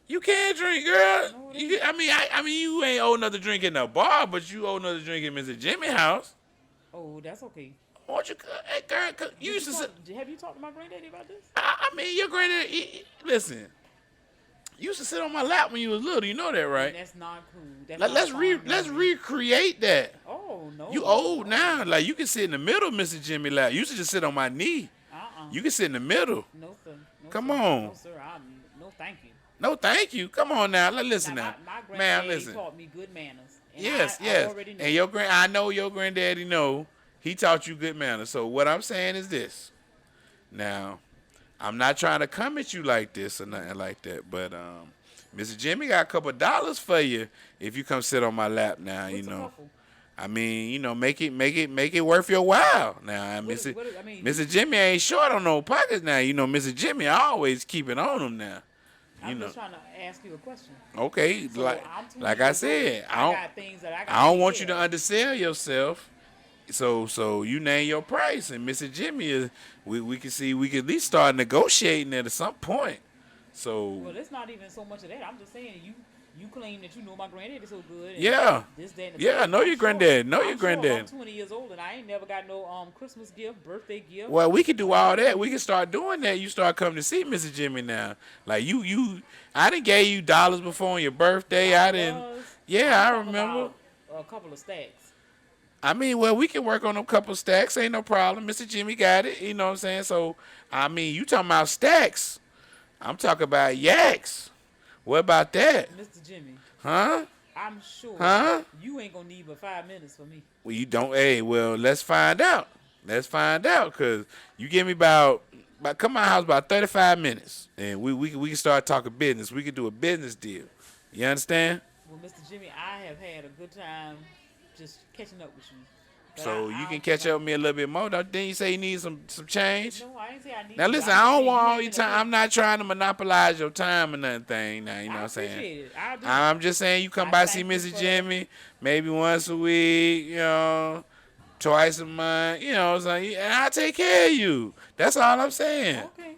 You can't drink, girl. No, I mean, you ain't old enough to drink in the bar, but you old enough to drink in Mr. Jimmy's house. Oh, that's okay. Won't you, hey, girl, you used to. Have you talked to my granddaddy about this? I mean, your granddaddy. Listen, you used to sit on my lap when you was little. You know that, right? That's not cool. Let's recreate that. Oh no. You old now. Like you can sit in the middle, Mr. Jimmy lap. You used to just sit on my knee. You can sit in the middle. No, sir. Come on. No, sir. No, thank you. No, thank you. Come on now. Listen now. My man, listen. Taught me good manners. Yes. I already know. And I know your granddaddy know. He taught you good manners. So what I'm saying is this. Now, I'm not trying to come at you like this or nothing like that, but Mr. Jimmy got a couple of dollars for you if you come sit on my lap now. What's you know. A couple? I mean, make it worth your while. Now, Mr. Jimmy ain't short on no pockets now. Mr. Jimmy always keep it on him now. I'm just trying to ask you a question. Okay, so like I said, I don't want you to undersell yourself. So you name your price, and Mr. Jimmy, we can at least start negotiating it at some point. So well, it's not even so much of that. I'm just saying you claim that you know my granddaddy so good. Yeah. I know your granddad. I'm 20 years old and I ain't never got no Christmas gift, birthday gift. Well, we could do all that. We can start doing that. You start coming to see Mr. Jimmy now. Like I done gave you dollars before on your birthday. I remember. A couple of stacks. I mean, well, we can work on a couple of stacks. Ain't no problem. Mr. Jimmy got it. You know what I'm saying? So, I mean, you talking about stacks. I'm talking about yaks. What about that? Mr. Jimmy. Huh? I'm sure you ain't going to need but 5 minutes for me. Well, you don't. Hey, well, let's find out. Because you give me about come to my house about 35 minutes. And we can start talking business. We can do a business deal. You understand? Well, Mr. Jimmy, I have had a good time just catching up with you. So you can catch up with me a little bit more. Didn't you say you need some change? No, I ain't say I need. Now listen, I don't want all your time. I'm not trying to monopolize your time or nothing. Now you know what I'm saying. I'm just saying you come by see Mr. Jimmy maybe once a week. twice a month. You know, so I take care of you. That's all I'm saying. Okay.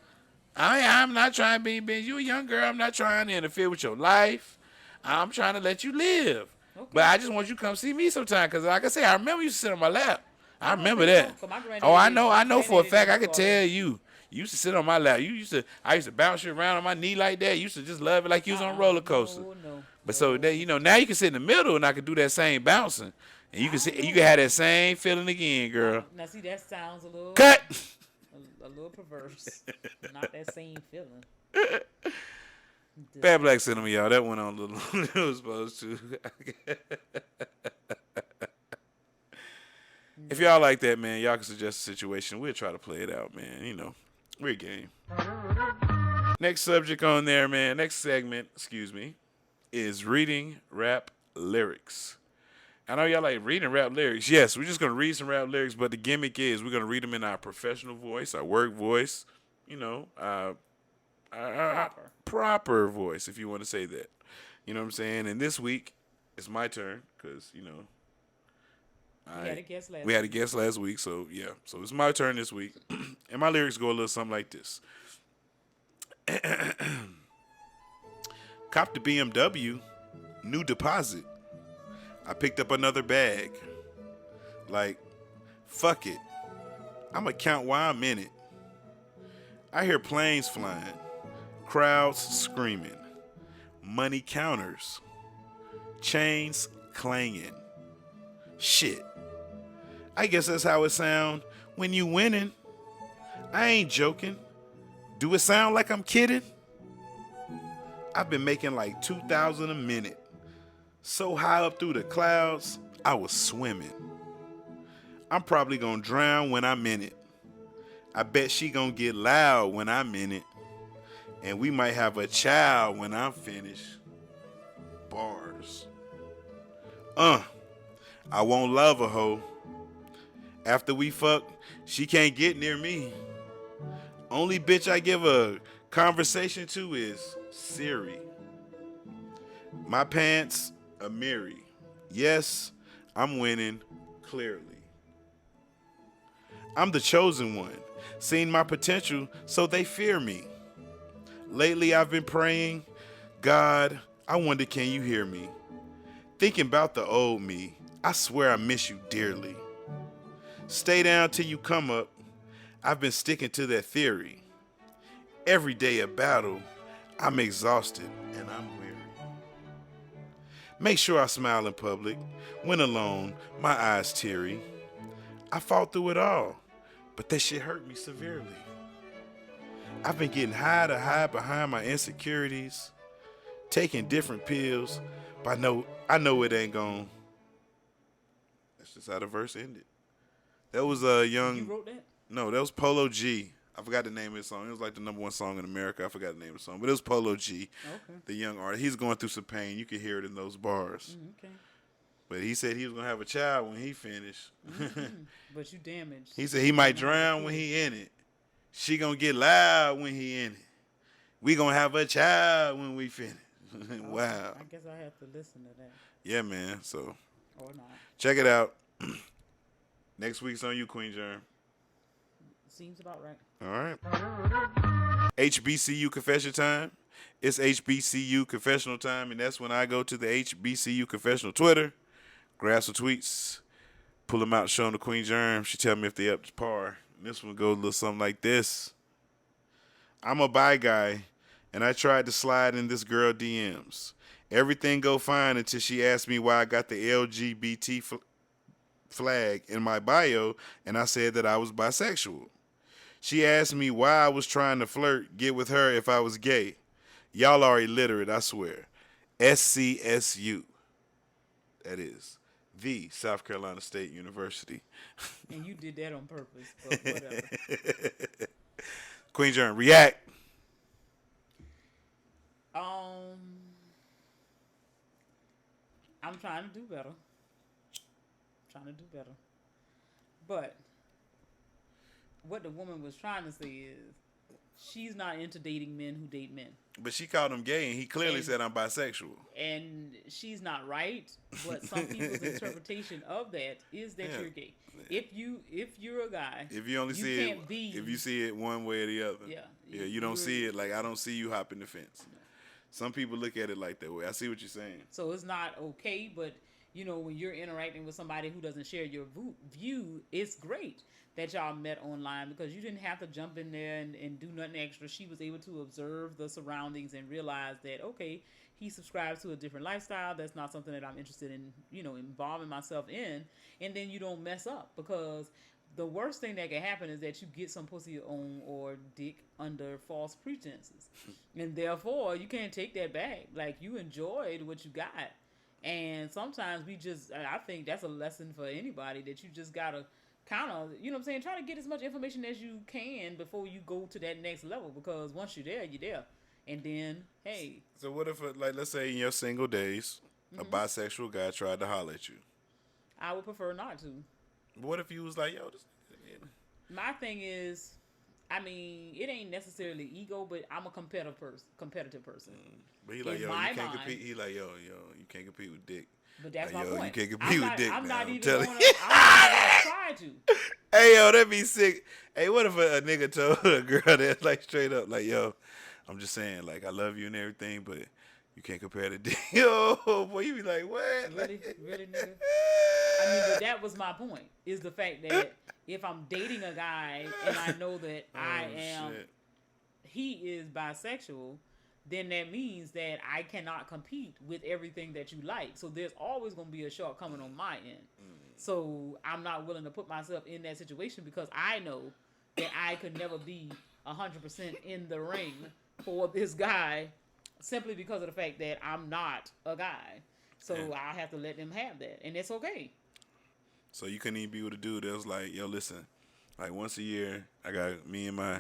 I'm not trying to be bitch. You a young girl. I'm not trying to interfere with your life. I'm trying to let you live. Okay. But I just want you to come see me sometime. Because like I say, I remember you sit on my lap. I remember think that. so, 'cause my granddaddy Oh, I did- know. my I know for a granddaddy fact. did I could do all tell that. you. You used to sit on my lap. I used to bounce you around on my knee like that. You used to just love it like you was on a roller coaster. But so that now you can sit in the middle and I can do that same bouncing. And you can have that same feeling again, girl. Now see, that sounds a little Cut. a little perverse. Not that same feeling. Bad Black Cinema, y'all. That went on a little longer than it was supposed to. If y'all like that, man, y'all can suggest a situation. We'll try to play it out, man. You know, we're game. Next subject on there, man. Next segment, is reading rap lyrics. I know y'all like reading rap lyrics. Yes, we're just going to read some rap lyrics, but the gimmick is we're going to read them in our professional voice, our work voice, you know, proper voice, if you want to say that. You know what I'm saying? And this week, it's my turn because, you know, we had a guest last week, so yeah. So it's my turn this week. And my lyrics go a little something like this. Cop the BMW, new deposit. I picked up another bag. Like, fuck it. I'ma count while I'm in it. I hear planes flying, crowds screaming, money counters, chains clanging. Shit. I guess that's how it sound when you winning. I ain't joking. Do it sound like I'm kidding? I've been making like 2,000 a minute. So high up through the clouds, I was swimming. I'm probably gonna drown when I'm in it. I bet she gonna get loud when I'm in it. And we might have a child when I'm finished. Bars. I won't love a hoe. After we fuck, she can't get near me. Only bitch I give a conversation to is Siri. My pants, a Miri. Yes, I'm winning clearly. I'm the chosen one, seen my potential, so they fear me. Lately I've been praying, God, I wonder can you hear me? Thinking about the old me, I swear I miss you dearly. Stay down till you come up, I've been sticking to that theory. Every day a battle, I'm exhausted and I'm weary. Make sure I smile in public, when alone, my eyes teary. I fought through it all, but that shit hurt me severely. I've been getting high to hide behind my insecurities, taking different pills, but I know it ain't gone. That's just how the verse ended. That was a young. You wrote that? No, that was Polo G. I forgot the name of his song. It was like the #1 song in America. I forgot the name of the song, but it was Polo G. Okay. The young artist. He's going through some pain. You can hear it in those bars. Okay. But he said he was gonna have a child when he finished. But you damaged. He said he might drown when he in it. She gonna get loud when he in it. We gonna have a child when we finish. Wow. I guess I have to listen to that. Yeah, man. So Or not. check it out. Next week's on you, Queen Germ. Seems about right. All right. HBCU confession time. It's HBCU confessional time, and that's when I go to the HBCU confessional Twitter, grab some tweets, pull them out, show them to Queen Germ. She tell me if they up to par. And this one goes a little something like this. I'm a bi guy, and I tried to slide in this girl DMs. Everything go fine until she asked me why I got the LGBT flag in my bio, and I said that I was bisexual. She asked me why I was trying to get with her if I was gay. Y'all are illiterate, I swear. SCSU. That is the South Carolina State University. And you did that on purpose, but whatever. Queen Germ, react. I'm trying to do better. But what the woman was trying to say is she's not into dating men who date men. But she called him gay, and he clearly said I'm bisexual. And she's not right, but some people's interpretation of that is that you're gay. If you're a guy, if you only see it, if you see it one way or the other, you don't see it like I don't see you hopping the fence. No. Some people look at it like that way. I see what you're saying. So it's not okay, but when you're interacting with somebody who doesn't share your view, it's great that y'all met online because you didn't have to jump in there and do nothing extra. She was able to observe the surroundings and realize that, okay, he subscribes to a different lifestyle. That's not something that I'm interested in, involving myself in. And then you don't mess up, because the worst thing that can happen is that you get some pussy on or dick under false pretenses. And therefore, you can't take that back. Like, you enjoyed what you got. And sometimes I think that's a lesson for anybody, that you just gotta kind of, try to get as much information as you can before you go to that next level, because once you're there, you're there. And then, hey. So what if, let's say in your single days, a bisexual guy tried to holler at you? I would prefer not to. But what if you was like, yo, this... My thing is, it ain't necessarily ego, but I'm a competitive person. But he like, yo, you can't compete. He like, yo, you can't compete with dick. But that's like, my point. You can't compete with dick. I'm now. not even going to try to. Hey, yo, that'd be sick. Hey, what if a nigga told a girl that, like, straight up, like, yo, I'm just saying, like, I love you and everything, but you can't compare to dick. Yo, boy, you be like, what? Really, nigga? But that was my point, is the fact that if I'm dating a guy and I know that he is bisexual, then that means that I cannot compete with everything that you like. So there's always going to be a shortcoming on my end. So I'm not willing to put myself in that situation, because I know that I could never be 100% in the ring for this guy, simply because of the fact that I'm not a guy. So I'll have to let them have that. And it's okay. So you couldn't even be with a dude that was like, yo, listen, like once a year, I got me and my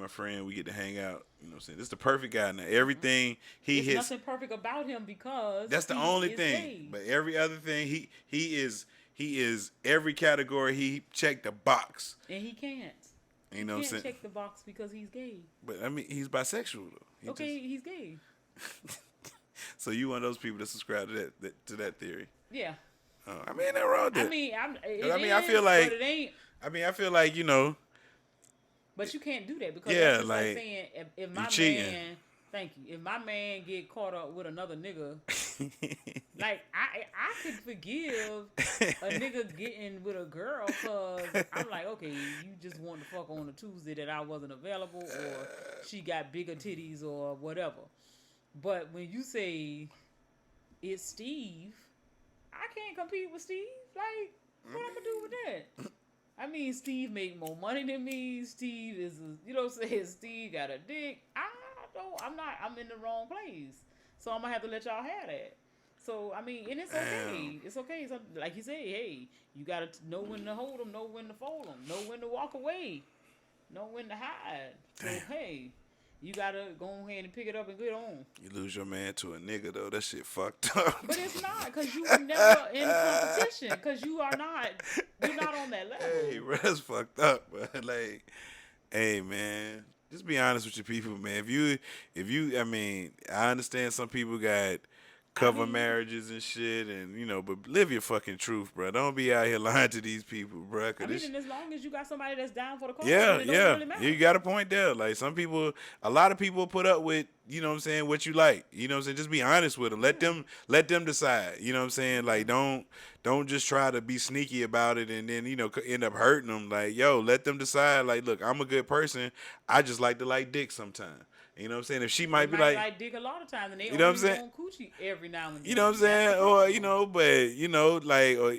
friend, we get to hang out. You know what I'm saying? This is the perfect guy now. Everything he hits. There's nothing perfect about him, because that's the only thing. Gay. But every other thing, he is every category he checked the box. And he can't. You know what I'm saying? Check the box because he's gay. But he's bisexual though. He's gay. So you one of those people that subscribe to that theory? Yeah. Oh, nothing wrong with that. I feel like, but it ain't. I feel like, But you can't do that, because that's just like saying, if my cheating. Man, thank you. If my man get caught up with another nigga, like I could forgive a nigga getting with a girl, because I'm like, okay, you just want to fuck on a Tuesday that I wasn't available, or she got bigger titties or whatever. But when you say it's Steve, I can't compete with Steve. Like, what I'm gonna do with that? Steve make more money than me. Steve is, Steve got a dick. I'm in the wrong place. So I'm gonna have to let y'all have that. So, and it's okay. It's okay. So, like you say, hey, you gotta know when to hold them, know when to fold them, know when to walk away, know when to hide. So, hey, you gotta go ahead and pick it up and get on. You lose your man to a nigga, though. That shit fucked up. But it's not, because you were never in competition, because you're not on that level. Hey, bro, that's fucked up, bro. Like, hey, man, just be honest with your people, man. If you, I understand some people got cover marriages and shit, and but live your fucking truth, bro. Don't be out here lying to these people, bro. And as long as you got somebody that's down for the cause, yeah, it doesn't really matter. You got a point there. Like, a lot of people put up with, what you like. Just be honest with them. Let them decide. You know what I'm saying? Like, don't just try to be sneaky about it and then end up hurting them. Like, yo, let them decide. Like, look, I'm a good person. I just like to like dick sometimes. You know what I'm saying? If she might be like dick a lot of times, and they only on coochie every now and then. You know what I'm saying? Or but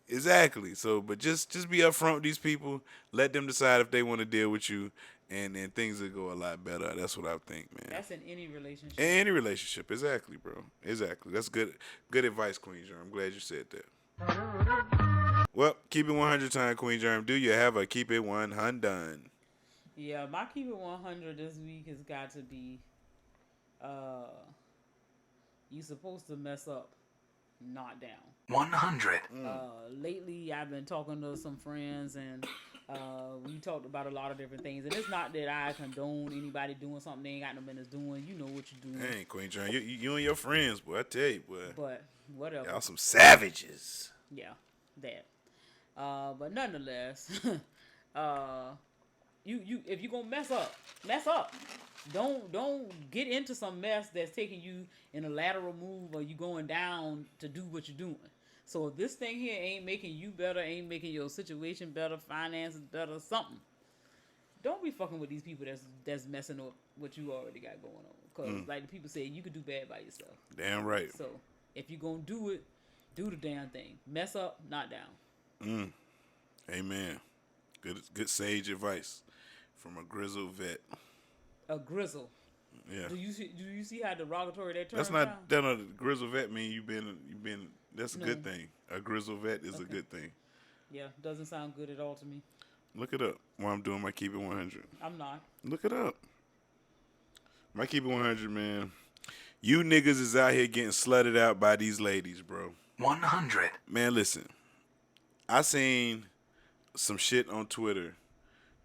exactly. So, but just be upfront with these people. Let them decide if they want to deal with you, and then things will go a lot better. That's what I think, man. That's in any relationship. In any relationship, exactly, bro. Exactly. That's good advice, Queen Germ. I'm glad you said that. Well, keep it 100 time, Queen Germ. Do you have a keep it 100? Yeah, my keep it 100 this week has got to be, you supposed to mess up, not down. 100. Lately, I've been talking to some friends, and We talked about a lot of different things, and it's not that I condone anybody doing something they ain't got no business doing. You know what you're doing. Hey, Queen John, you and your friends, boy. I tell you, boy. But whatever. Y'all some savages. Yeah, that. But nonetheless, you if you gonna mess up. Don't get into some mess that's taking you in a lateral move, or you going down to do what you're doing. So if this thing here ain't making you better, ain't making your situation better, finances better, something, don't be fucking with these people that's messing up what you already got going on. Because like the people say, you could do bad by yourself. Damn right. So if you're going to do it, do the damn thing. Mess up, not down. Amen. Good sage advice from a grizzled vet. A grizzle. Yeah. Do you see how derogatory that term That's not that a grizzled vet mean you've been that's a No. good thing. A grizzled vet is a good thing. Yeah, doesn't sound good at all to me. Look it up while I'm doing my Keep It 100. I'm not. Look it up. My Keep It 100, man. You niggas is out here getting slutted out by these ladies, bro. 100. Man, listen. I seen some shit on Twitter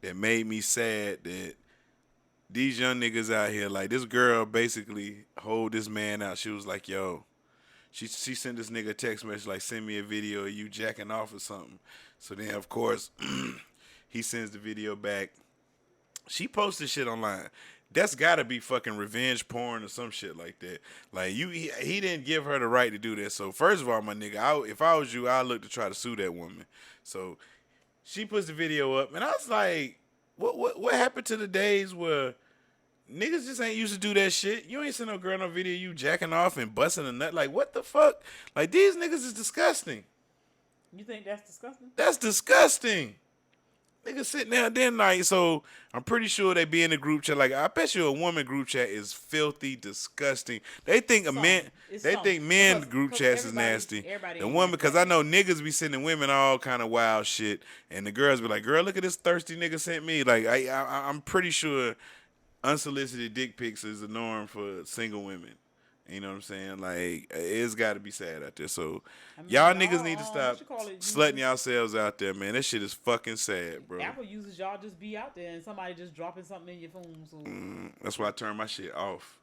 that made me sad that these young niggas out here, like this girl basically hold this man out. She was like, yo, she sent this nigga a text message like, send me a video of you jacking off or something. So then, of course, he sends the video back. She posted shit online. That's gotta be fucking revenge porn or some shit like that. Like he didn't give her the right to do that. So first of all, my nigga, if I was you, I'd look to try to sue that woman. So she puts the video up, and I was like, what happened to the days where niggas just ain't used to do that shit? You ain't seen no girl no video you jacking off and busting a nut. Like, what the fuck? Like, these niggas is disgusting. You think that's disgusting? That's disgusting. Niggas sitting down there night, so I'm pretty sure they be in the group chat. Like, I bet you a woman group chat is filthy, disgusting. They think men group chats is nasty. The woman, because I know niggas be sending women all kind of wild shit, and the girls be like, girl, look at this thirsty nigga sent me. Like, I'm pretty sure unsolicited dick pics is the norm for single women. You know what I'm saying? Like, it's got to be sad out there. So, y'all niggas need to stop slutting yourselves out there, man. That shit is fucking sad, bro. Apple users, y'all just be out there and somebody just dropping something in your phone. So that's why I turn my shit off.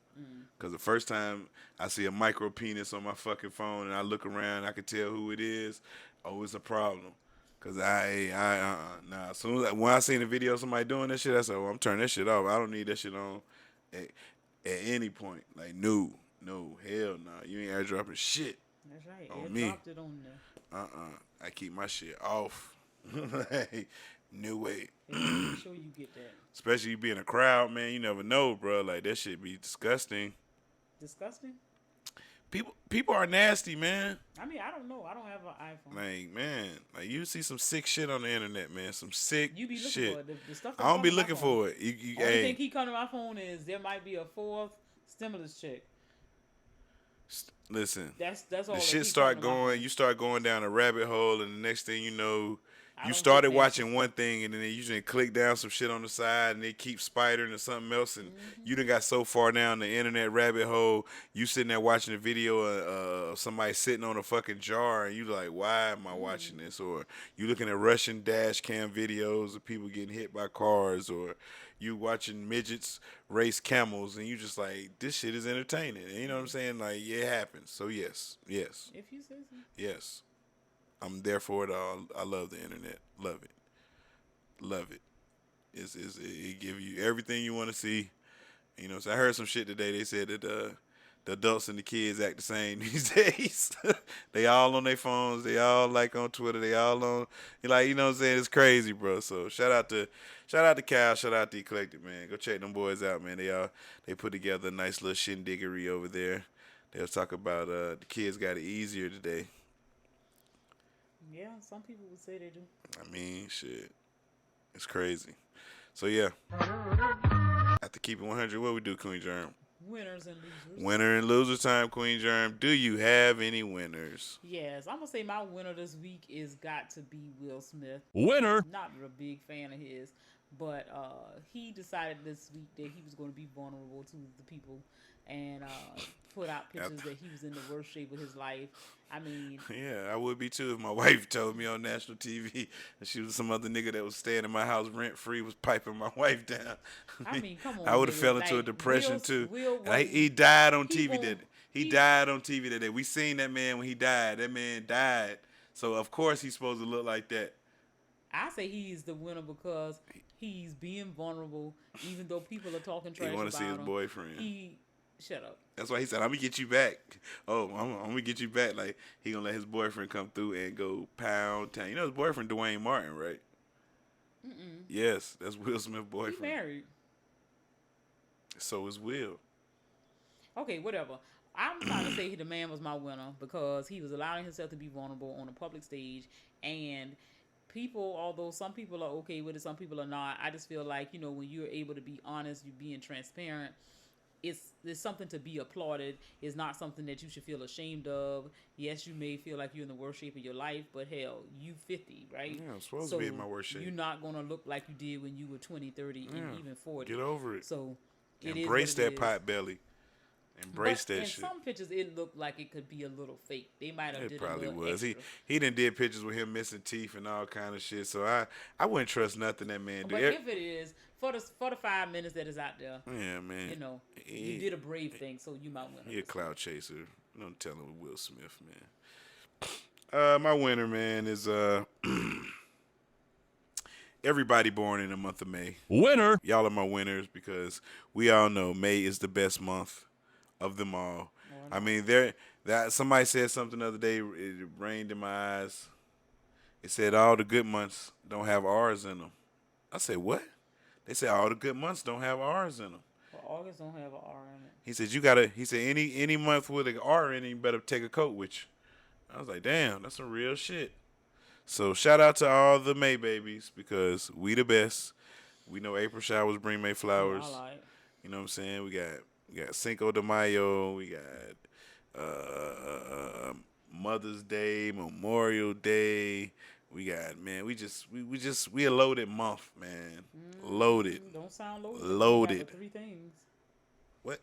Because the first time I see a micro penis on my fucking phone and I look around, I can tell who it is. Oh, it's a problem. Because nah. As soon as when I seen the video of somebody doing that shit, I said, well, I'm turning that shit off. I don't need that shit on at any point. Like, no, hell no. You ain't airdropping shit. That's right. On me. Dropped it on there. I keep my shit off. No way. Make sure you get that. Especially you be in a crowd, man. You never know, bro. Like, that shit be disgusting. Disgusting? People are nasty, man. I mean, I don't know. I don't have an iPhone. Like, man, like you see some sick shit on the internet, man. Some sick you be looking shit. For it. The stuff I don't be looking for it. Only thing keep coming to my phone is there might be a fourth stimulus check. Listen, that's all. The shit start going. You start going down a rabbit hole, and the next thing you know, you started watching one thing, and then you just click down some shit on the side, and it keeps spidering to something else, and you done got so far down the internet rabbit hole, you sitting there watching a video of somebody sitting on a fucking jar, and you like, why am I watching this? Or you looking at Russian dash cam videos of people getting hit by cars, or you watching midgets race camels, and you just like, this shit is entertaining. And you know what I'm saying? Like, yeah, it happens. So yes. If you say so. Yes. I'm there for it all. I love the internet. Love it. It give you everything you want to see. You know, so I heard some shit today. They said that the adults and the kids act the same these days. They all on their phones. They all like on Twitter. They all on, like, you know what I'm saying? It's crazy, bro. So shout out to Kyle. Shout out to Eclectic, man. Go check them boys out, man. They put together a nice little shindiggery over there. They'll talk about the kids got it easier today. Yeah, some people would say they do. I mean, shit. It's crazy. So, yeah. After keeping 100, what we do, Queen Germ? Winners and losers. Winner and loser time, Queen Germ. Do you have any winners? Yes, I'm going to say my winner this week is got to be Will Smith. Winner. Not a big fan of his. But he decided this week that he was going to be vulnerable to the people and put out pictures that he was in the worst shape of his life. I mean... Yeah, I would be too if my wife told me on national TV that she was some other nigga that was staying in my house rent-free was piping my wife down. I mean, come on, I would have nigga. fell into Like, a depression too. He he died on TV that he died on TV that day. We seen that man when he died. That man died. So, of course, he's supposed to look like that. I say he's the winner because he's being vulnerable, even though people are talking trash about him. He want to see his boyfriend. Shut up. That's why he said, I'm going to get you back. Oh, I'm going to get you back. Like, he going to let his boyfriend come through and go pound town. You know his boyfriend, Dwayne Martin, right? Mm-mm. Yes, that's Will Smith's boyfriend. He married. So is Will. Okay, whatever. I'm trying to say the man was my winner because he was allowing himself to be vulnerable on a public stage, and people, although some people are okay with it, some people are not. I just feel like, when you're able to be honest, you're being transparent, it's something to be applauded. It's not something that you should feel ashamed of. Yes, you may feel like you're in the worst shape of your life, but hell, you 50, right? Yeah, I'm supposed to be in my worst shape. You're not going to look like you did when you were 20, 30, and even 40. Get over it. So embrace that pot belly. Embrace that shit. In some pictures, it looked like it could be a little fake. They might have did probably a little was. extra. He done did pictures with him missing teeth and all kind of shit. So I wouldn't trust nothing that man do. But if it is for the 5 minutes that is out there, yeah, man, you did a brave thing, so you might win. He a cloud chaser. Don't tell him Will Smith, man. My winner, man, is everybody born in the month of May. Winner. Y'all are my winners because we all know May is the best month of them all. I mean, somebody said something the other day. It rained in my eyes. It said all the good months don't have R's in them. I said, what? They said all the good months don't have R's in them. Well, August don't have an R in it. He said He said any month with an R in it, you better take a coat with you. I was like, damn, that's some real shit. So shout out to all the May babies because we the best. We know April showers bring May flowers. I like. You know what I'm saying? We got Cinco de Mayo. We got Mother's Day, Memorial Day. We got, man, we a loaded month, man. Loaded. Don't sound loaded. Loaded. 3 things. What?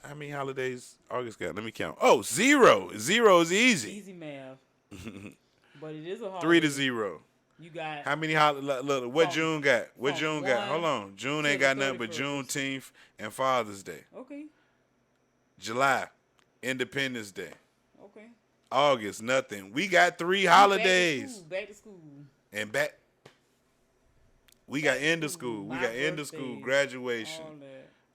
How many holidays August got? Let me count. Oh, 0. 0 is easy. Easy math. But it is a holiday. 3 to 0. You got how many holidays? Look, what June got? What June got? Hold on. June ain't got nothing but Juneteenth and Father's Day. Okay. July, Independence Day. Okay. August, nothing. We got 3 holidays. Back to school. And back. We got end of school. We got end of school, graduation.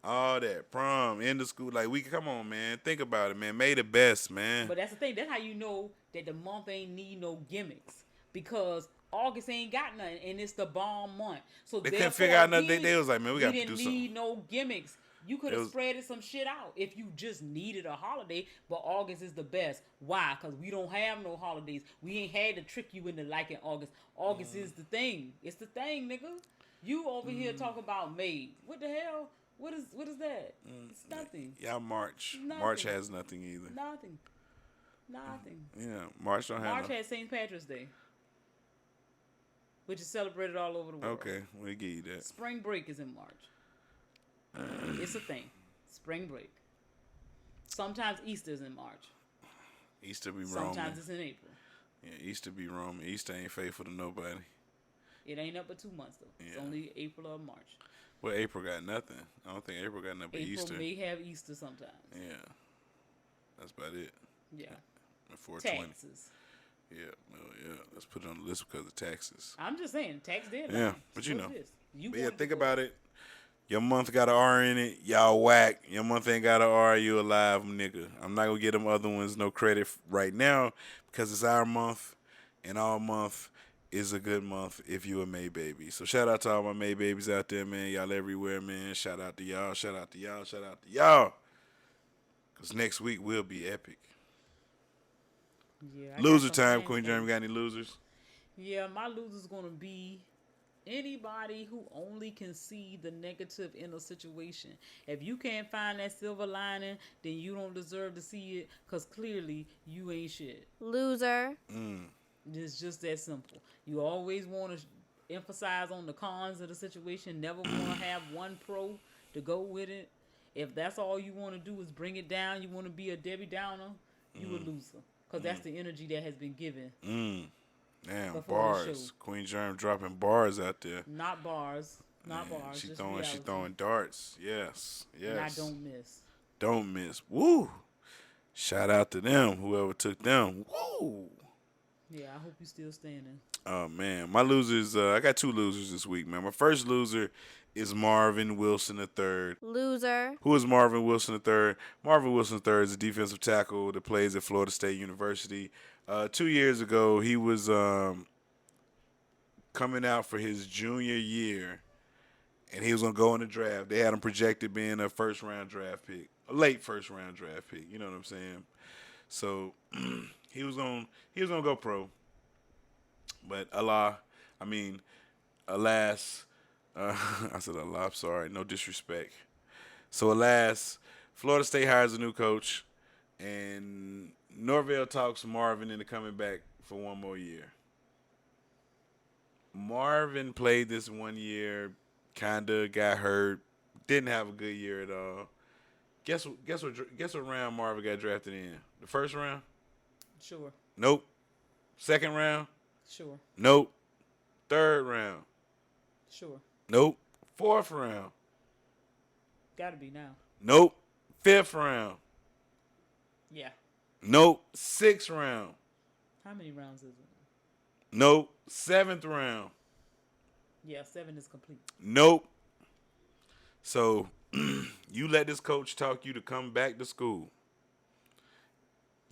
All that. Prom, end of school. Like, come on, man. Think about it, man. May the best, man. But that's the thing. That's how you know that the month ain't need no gimmicks. Because August ain't got nothing, and it's the bomb month. So they couldn't figure out nothing. They was like, man, we got to do something. You didn't need no gimmicks. You could have spreaded some shit out if you just needed a holiday, but August is the best. Why? Because we don't have no holidays. We ain't had to trick you into liking August. August is the thing. It's the thing, nigga. You over here talk about May. What the hell? What is that? It's nothing. Yeah, March. Nothing. March has nothing either. Nothing. Yeah, March don't have March has St. Patrick's Day, which is celebrated all over the world. Okay, we'll give you that. Spring break is in March. It's a thing. Spring break. Sometimes Easter's in March. Easter be Roman. Sometimes it's in April. Yeah, Easter be Roman. Easter ain't faithful to nobody. It ain't up but 2 months though. Yeah. It's only April or March. Well, April got nothing. I don't think April got nothing but Easter. April may have Easter sometimes. Yeah. That's about it. Yeah. 420. Taxes. Yeah. Well, yeah. Let's put it on the list because of taxes. I'm just saying, tax deadline. Yeah, but you know. You but yeah, think about it. Your month got an R in it. Y'all whack. Your month ain't got an R. You alive, nigga. I'm not going to get them other ones no credit right now because it's our month, and our month is a good month if you a May baby. So shout out to all my May babies out there, man. Y'all everywhere, man. Shout out to y'all. Shout out to y'all. Shout out to y'all. Because next week will be epic. Yeah, loser time, Queen Jeremy. Got any losers? Yeah, my loser's going to be anybody who only can see the negative in a situation. If you can't find that silver lining, then you don't deserve to see it because clearly you ain't shit. Loser. It's just that simple. You always want to emphasize on the cons of the situation. Never want to have one pro to go with it. If that's all you want to do is bring it down, you want to be a Debbie Downer, you a loser. Because that's the energy that has been given. Damn, bars. Queen Germ dropping bars out there. Not bars. Not bars. She just throwing darts. Yes. And I don't miss. Don't miss. Woo! Shout out to them, whoever took them. Woo! Yeah, I hope you still standing. Oh, man. My losers, I got 2 losers this week, man. My first loser is Marvin Wilson III. Loser. Who is Marvin Wilson III? Marvin Wilson III is a defensive tackle that plays at Florida State University. 2 years ago, he was coming out for his junior year, and he was going to go in the draft. They had him projected being a first-round draft pick, a late first-round draft pick. You know what I'm saying? So he was going to go pro. But alas, I said Allah, I'm sorry, no disrespect. So alas, Florida State hires a new coach, and Norvell talks Marvin into coming back for one more year. Marvin played this 1 year, kinda got hurt, didn't have a good year at all. Guess what round Marvin got drafted in? The first round? Sure. Nope. Second round? Sure. Nope. Third round? Sure. Nope. Fourth round? Gotta be now. Nope. Fifth round? Yeah. Nope. Sixth round? How many rounds is it? Nope. Seventh round? Yeah, 7 is complete. Nope. So you let this coach talk you to come back to school.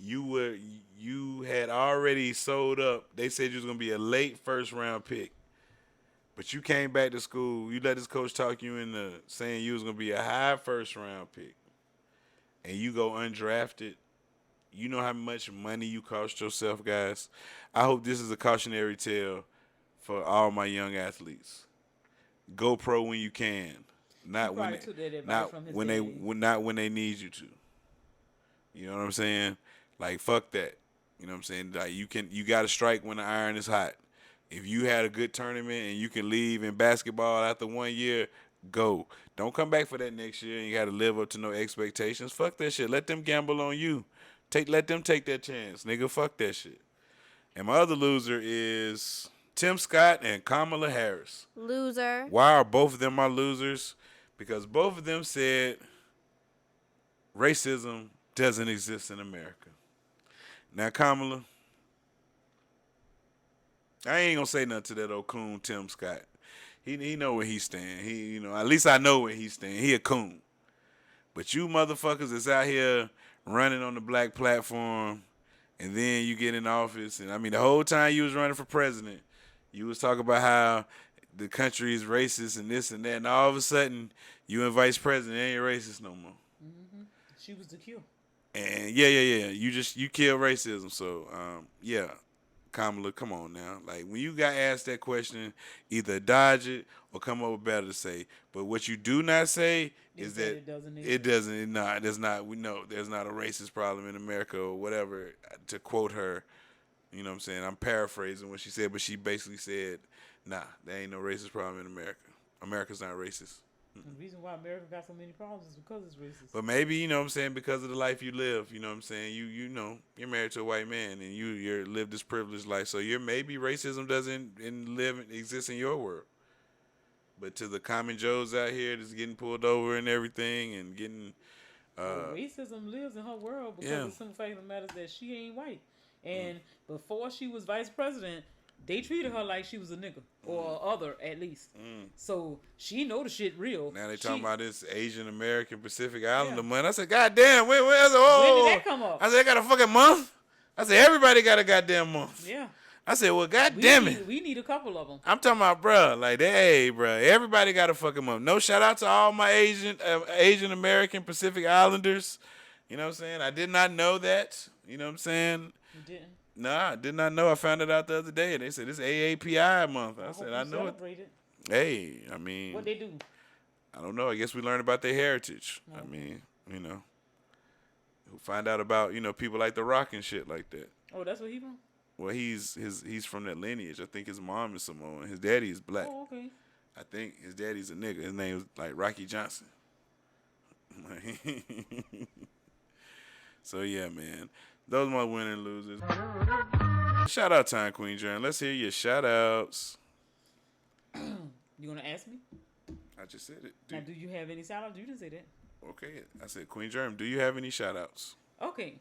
You had already sold up. They said you was gonna be a late first round pick, but you came back to school. You let this coach talk you into saying you was gonna be a high first round pick, and you go undrafted. You know how much money you cost yourself, guys. I hope this is a cautionary tale for all my young athletes. Go pro when you can, not when they need you to. You know what I'm saying? Like, fuck that. You know what I'm saying? Like, you got to strike when the iron is hot. If you had a good tournament and you can leave in basketball after 1 year, go. Don't come back for that next year and you got to live up to no expectations. Fuck that shit. Let them gamble on you. Let them take that chance, nigga. Fuck that shit. And my other loser is Tim Scott and Kamala Harris. Loser. Why are both of them my losers? Because both of them said racism doesn't exist in America. Now, Kamala, I ain't gonna say nothing to that old coon Tim Scott. He know where he stand. At least I know where he stand. He a coon. But you motherfuckers that's out here running on the black platform, and then you get in office, and the whole time you was running for president, you was talking about how the country is racist and this and that, and all of a sudden you in vice president, ain't racist no more. Mm-hmm. She was the cure. And yeah. You kill racism. So Kamala, come on now. Like, when you got asked that question, either dodge it or come up with better to say. But what you do not say is that it doesn't. Nah, there's not. We know there's not a racist problem in America or whatever. To quote her, you know what I'm saying? I'm paraphrasing what she said, but she basically said, "Nah, there ain't no racist problem in America. America's not racist." The reason why America got so many problems is because it's racist. But maybe, you know what I'm saying, because of the life you live, you know what I'm saying, you're married to a white man and you live this privileged life. So maybe racism doesn't exist in your world. But to the common Joes out here that's getting pulled over and everything and getting... racism lives in her world because the simple fact of the matter is that she ain't white. And before she was vice president, they treated her like she was a nigga or other at least. So she know the shit real. Now they talking about this Asian American Pacific Islander month. I said, God damn, when did that come up? I said, they got a fucking month? I said, everybody got a goddamn month. Yeah. I said, well, goddamn it. We need a couple of them. I'm talking about, bruh, like, hey, bruh, everybody got a fucking month. No shout out to all my Asian American Pacific Islanders. You know what I'm saying? I did not know that. You know what I'm saying? You didn't? Nah, I did not know. I found it out the other day. They said it's AAPI month. I said, I know it. Hey, what they do? I don't know. I guess we learn about their heritage. Oh. Find out about, people like The Rock and shit like that. Oh, that's what he from? Well, he's from that lineage. I think his mom is Samoan. His daddy is black. Oh, okay. I think his daddy's a nigga. His name is like Rocky Johnson. So yeah, man. Those are my winning and losers. Shout out time, Queen Germ. Let's hear your shout outs. You gonna ask me? I just said it. Now, do you have any shout outs? You didn't say that. Okay. I said, Queen Germ, do you have any shout outs? Okay.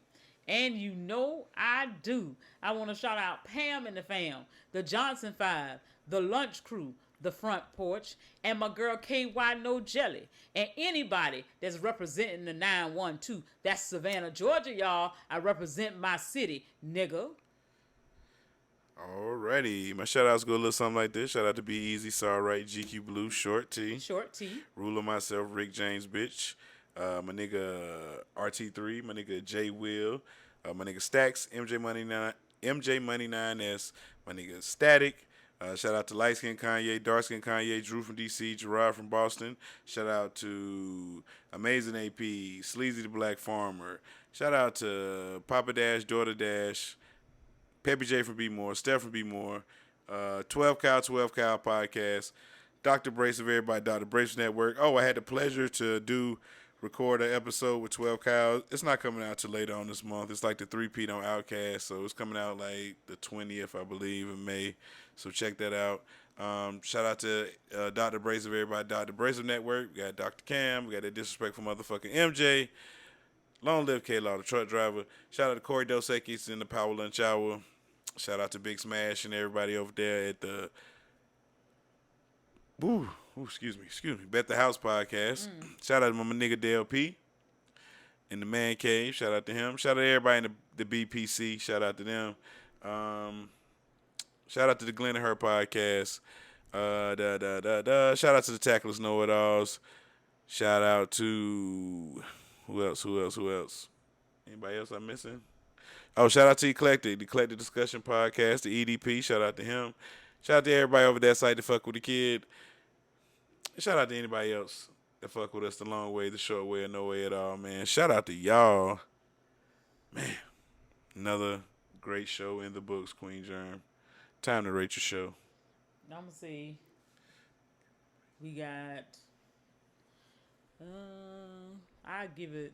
And you know I do. I want to shout out Pam and the fam, the Johnson 5, the Lunch Crew, the Front Porch, and my girl KY No Jelly, and anybody that's representing the 912. That's Savannah, Georgia, y'all. I represent my city, nigga. Alrighty. My shout outs go a little something like this. Shout out to Be Easy, Saw Right, GQ Blue, Short T. Short T. Ruler myself, Rick James, bitch. My nigga RT3, my nigga J Will, my nigga Stacks, MJ Money 9S, my nigga Static. Shout out to Light Skin Kanye, Dark Skin Kanye, Drew from DC, Gerard from Boston. Shout out to Amazing AP, Sleazy the Black Farmer. Shout out to Papa Dash, Daughter Dash, Peppy J from B More, Steph from B More, 12 Cow Podcast, Dr. Brace of Everybody, Dr. Brace Network. Oh, I had the pleasure to record an episode with 12 Cows. It's not coming out till later on this month. It's like the 3-peat on Outkast, so it's coming out like the 20th, I believe, in May. So check that out. Shout out to Dr. Brace of Everybody, Dr. Brace of Network. We got Dr. Cam. We got that disrespectful motherfucking MJ. Long live K-Law, the truck driver. Shout out to Corey Dos Equis in the Power Lunch Hour. Shout out to Big Smash and everybody over there at the excuse me, Bet the House podcast. Shout out to my nigga DLP in the Man Cave. Shout out to him. Shout out to everybody in the BPC. Shout out to them. Shout out to the Glenn and Her podcast. Shout out to the Tacklers Know It Alls. Shout out to who else? Anybody else I'm missing? Oh, shout out to the Eclectic Discussion Podcast, the EDP. Shout out to him. Shout out to everybody over that site to fuck with the kid. Shout out to anybody else that fuck with us the long way, the short way, or no way at all, man. Shout out to y'all. Man, another great show in the books, Queen Germ. Time to rate your show. I'm going to see. We got, I give it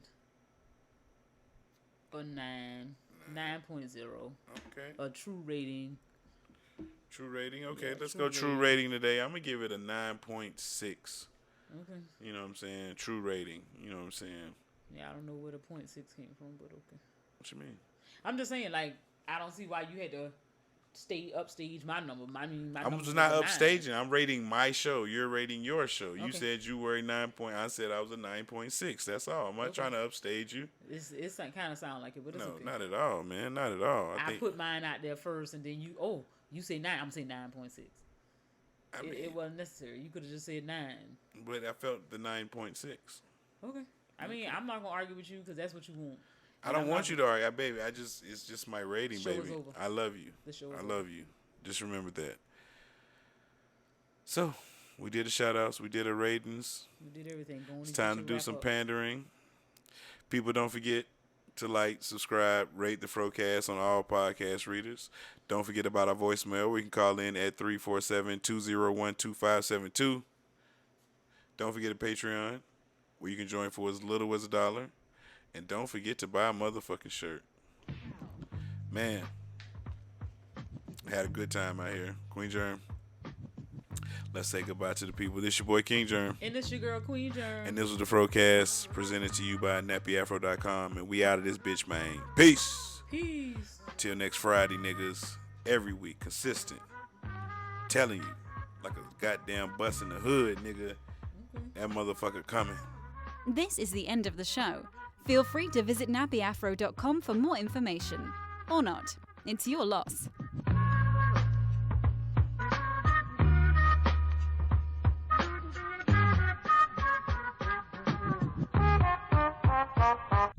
a 9.0. Okay. A true rating. True rating? Okay, Yeah, let's true go true rating today. I'm going to give it a 9.6. Okay. You know what I'm saying? True rating. You know what I'm saying? Yeah, I don't know where the 0.6 came from, but okay. What you mean? I'm just saying, like, I don't see why you had to upstage my number. I'm just not upstaging. I'm rating my show. You're rating your show. You said you were a 9 point. I said I was a 9.6. That's all. I'm not trying to upstage you. It's kind of sound like it, but it's okay. No, not at all, man. Not at all. I put mine out there first, and then you say 9. I'm saying 9.6. It wasn't necessary. You could have just said 9. But I felt the 9.6. Okay. I mean, I'm not gonna argue with you because that's what you want. I don't want you to argue, baby. It's just my rating, Show baby. is over. I love you. The show is I over. love you. Just remember that. So, we did the shout-outs. We did the ratings. We did everything. It's time to do some pandering. People, don't forget to like, subscribe, rate the FROCAST on all podcast readers. Don't forget about our voicemail. We can call in at 347-201-2572. Don't forget the Patreon, where you can join for as little as $1. And don't forget to buy a motherfucking shirt. Man, had a good time out here. Queen Germ, let's say goodbye to the people. This your boy King Germ. And this your girl Queen Germ. And this was the FROCAST presented to you by nappyafro.com. And we out of this bitch, man. Peace. Peace. Till next Friday, niggas. Every week, consistent. Telling you, like a goddamn bus in the hood, nigga. That motherfucker coming. This is the end of the show. Feel free to visit nappyafro.com for more information. Or not. It's your loss.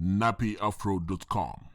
nappyafro.com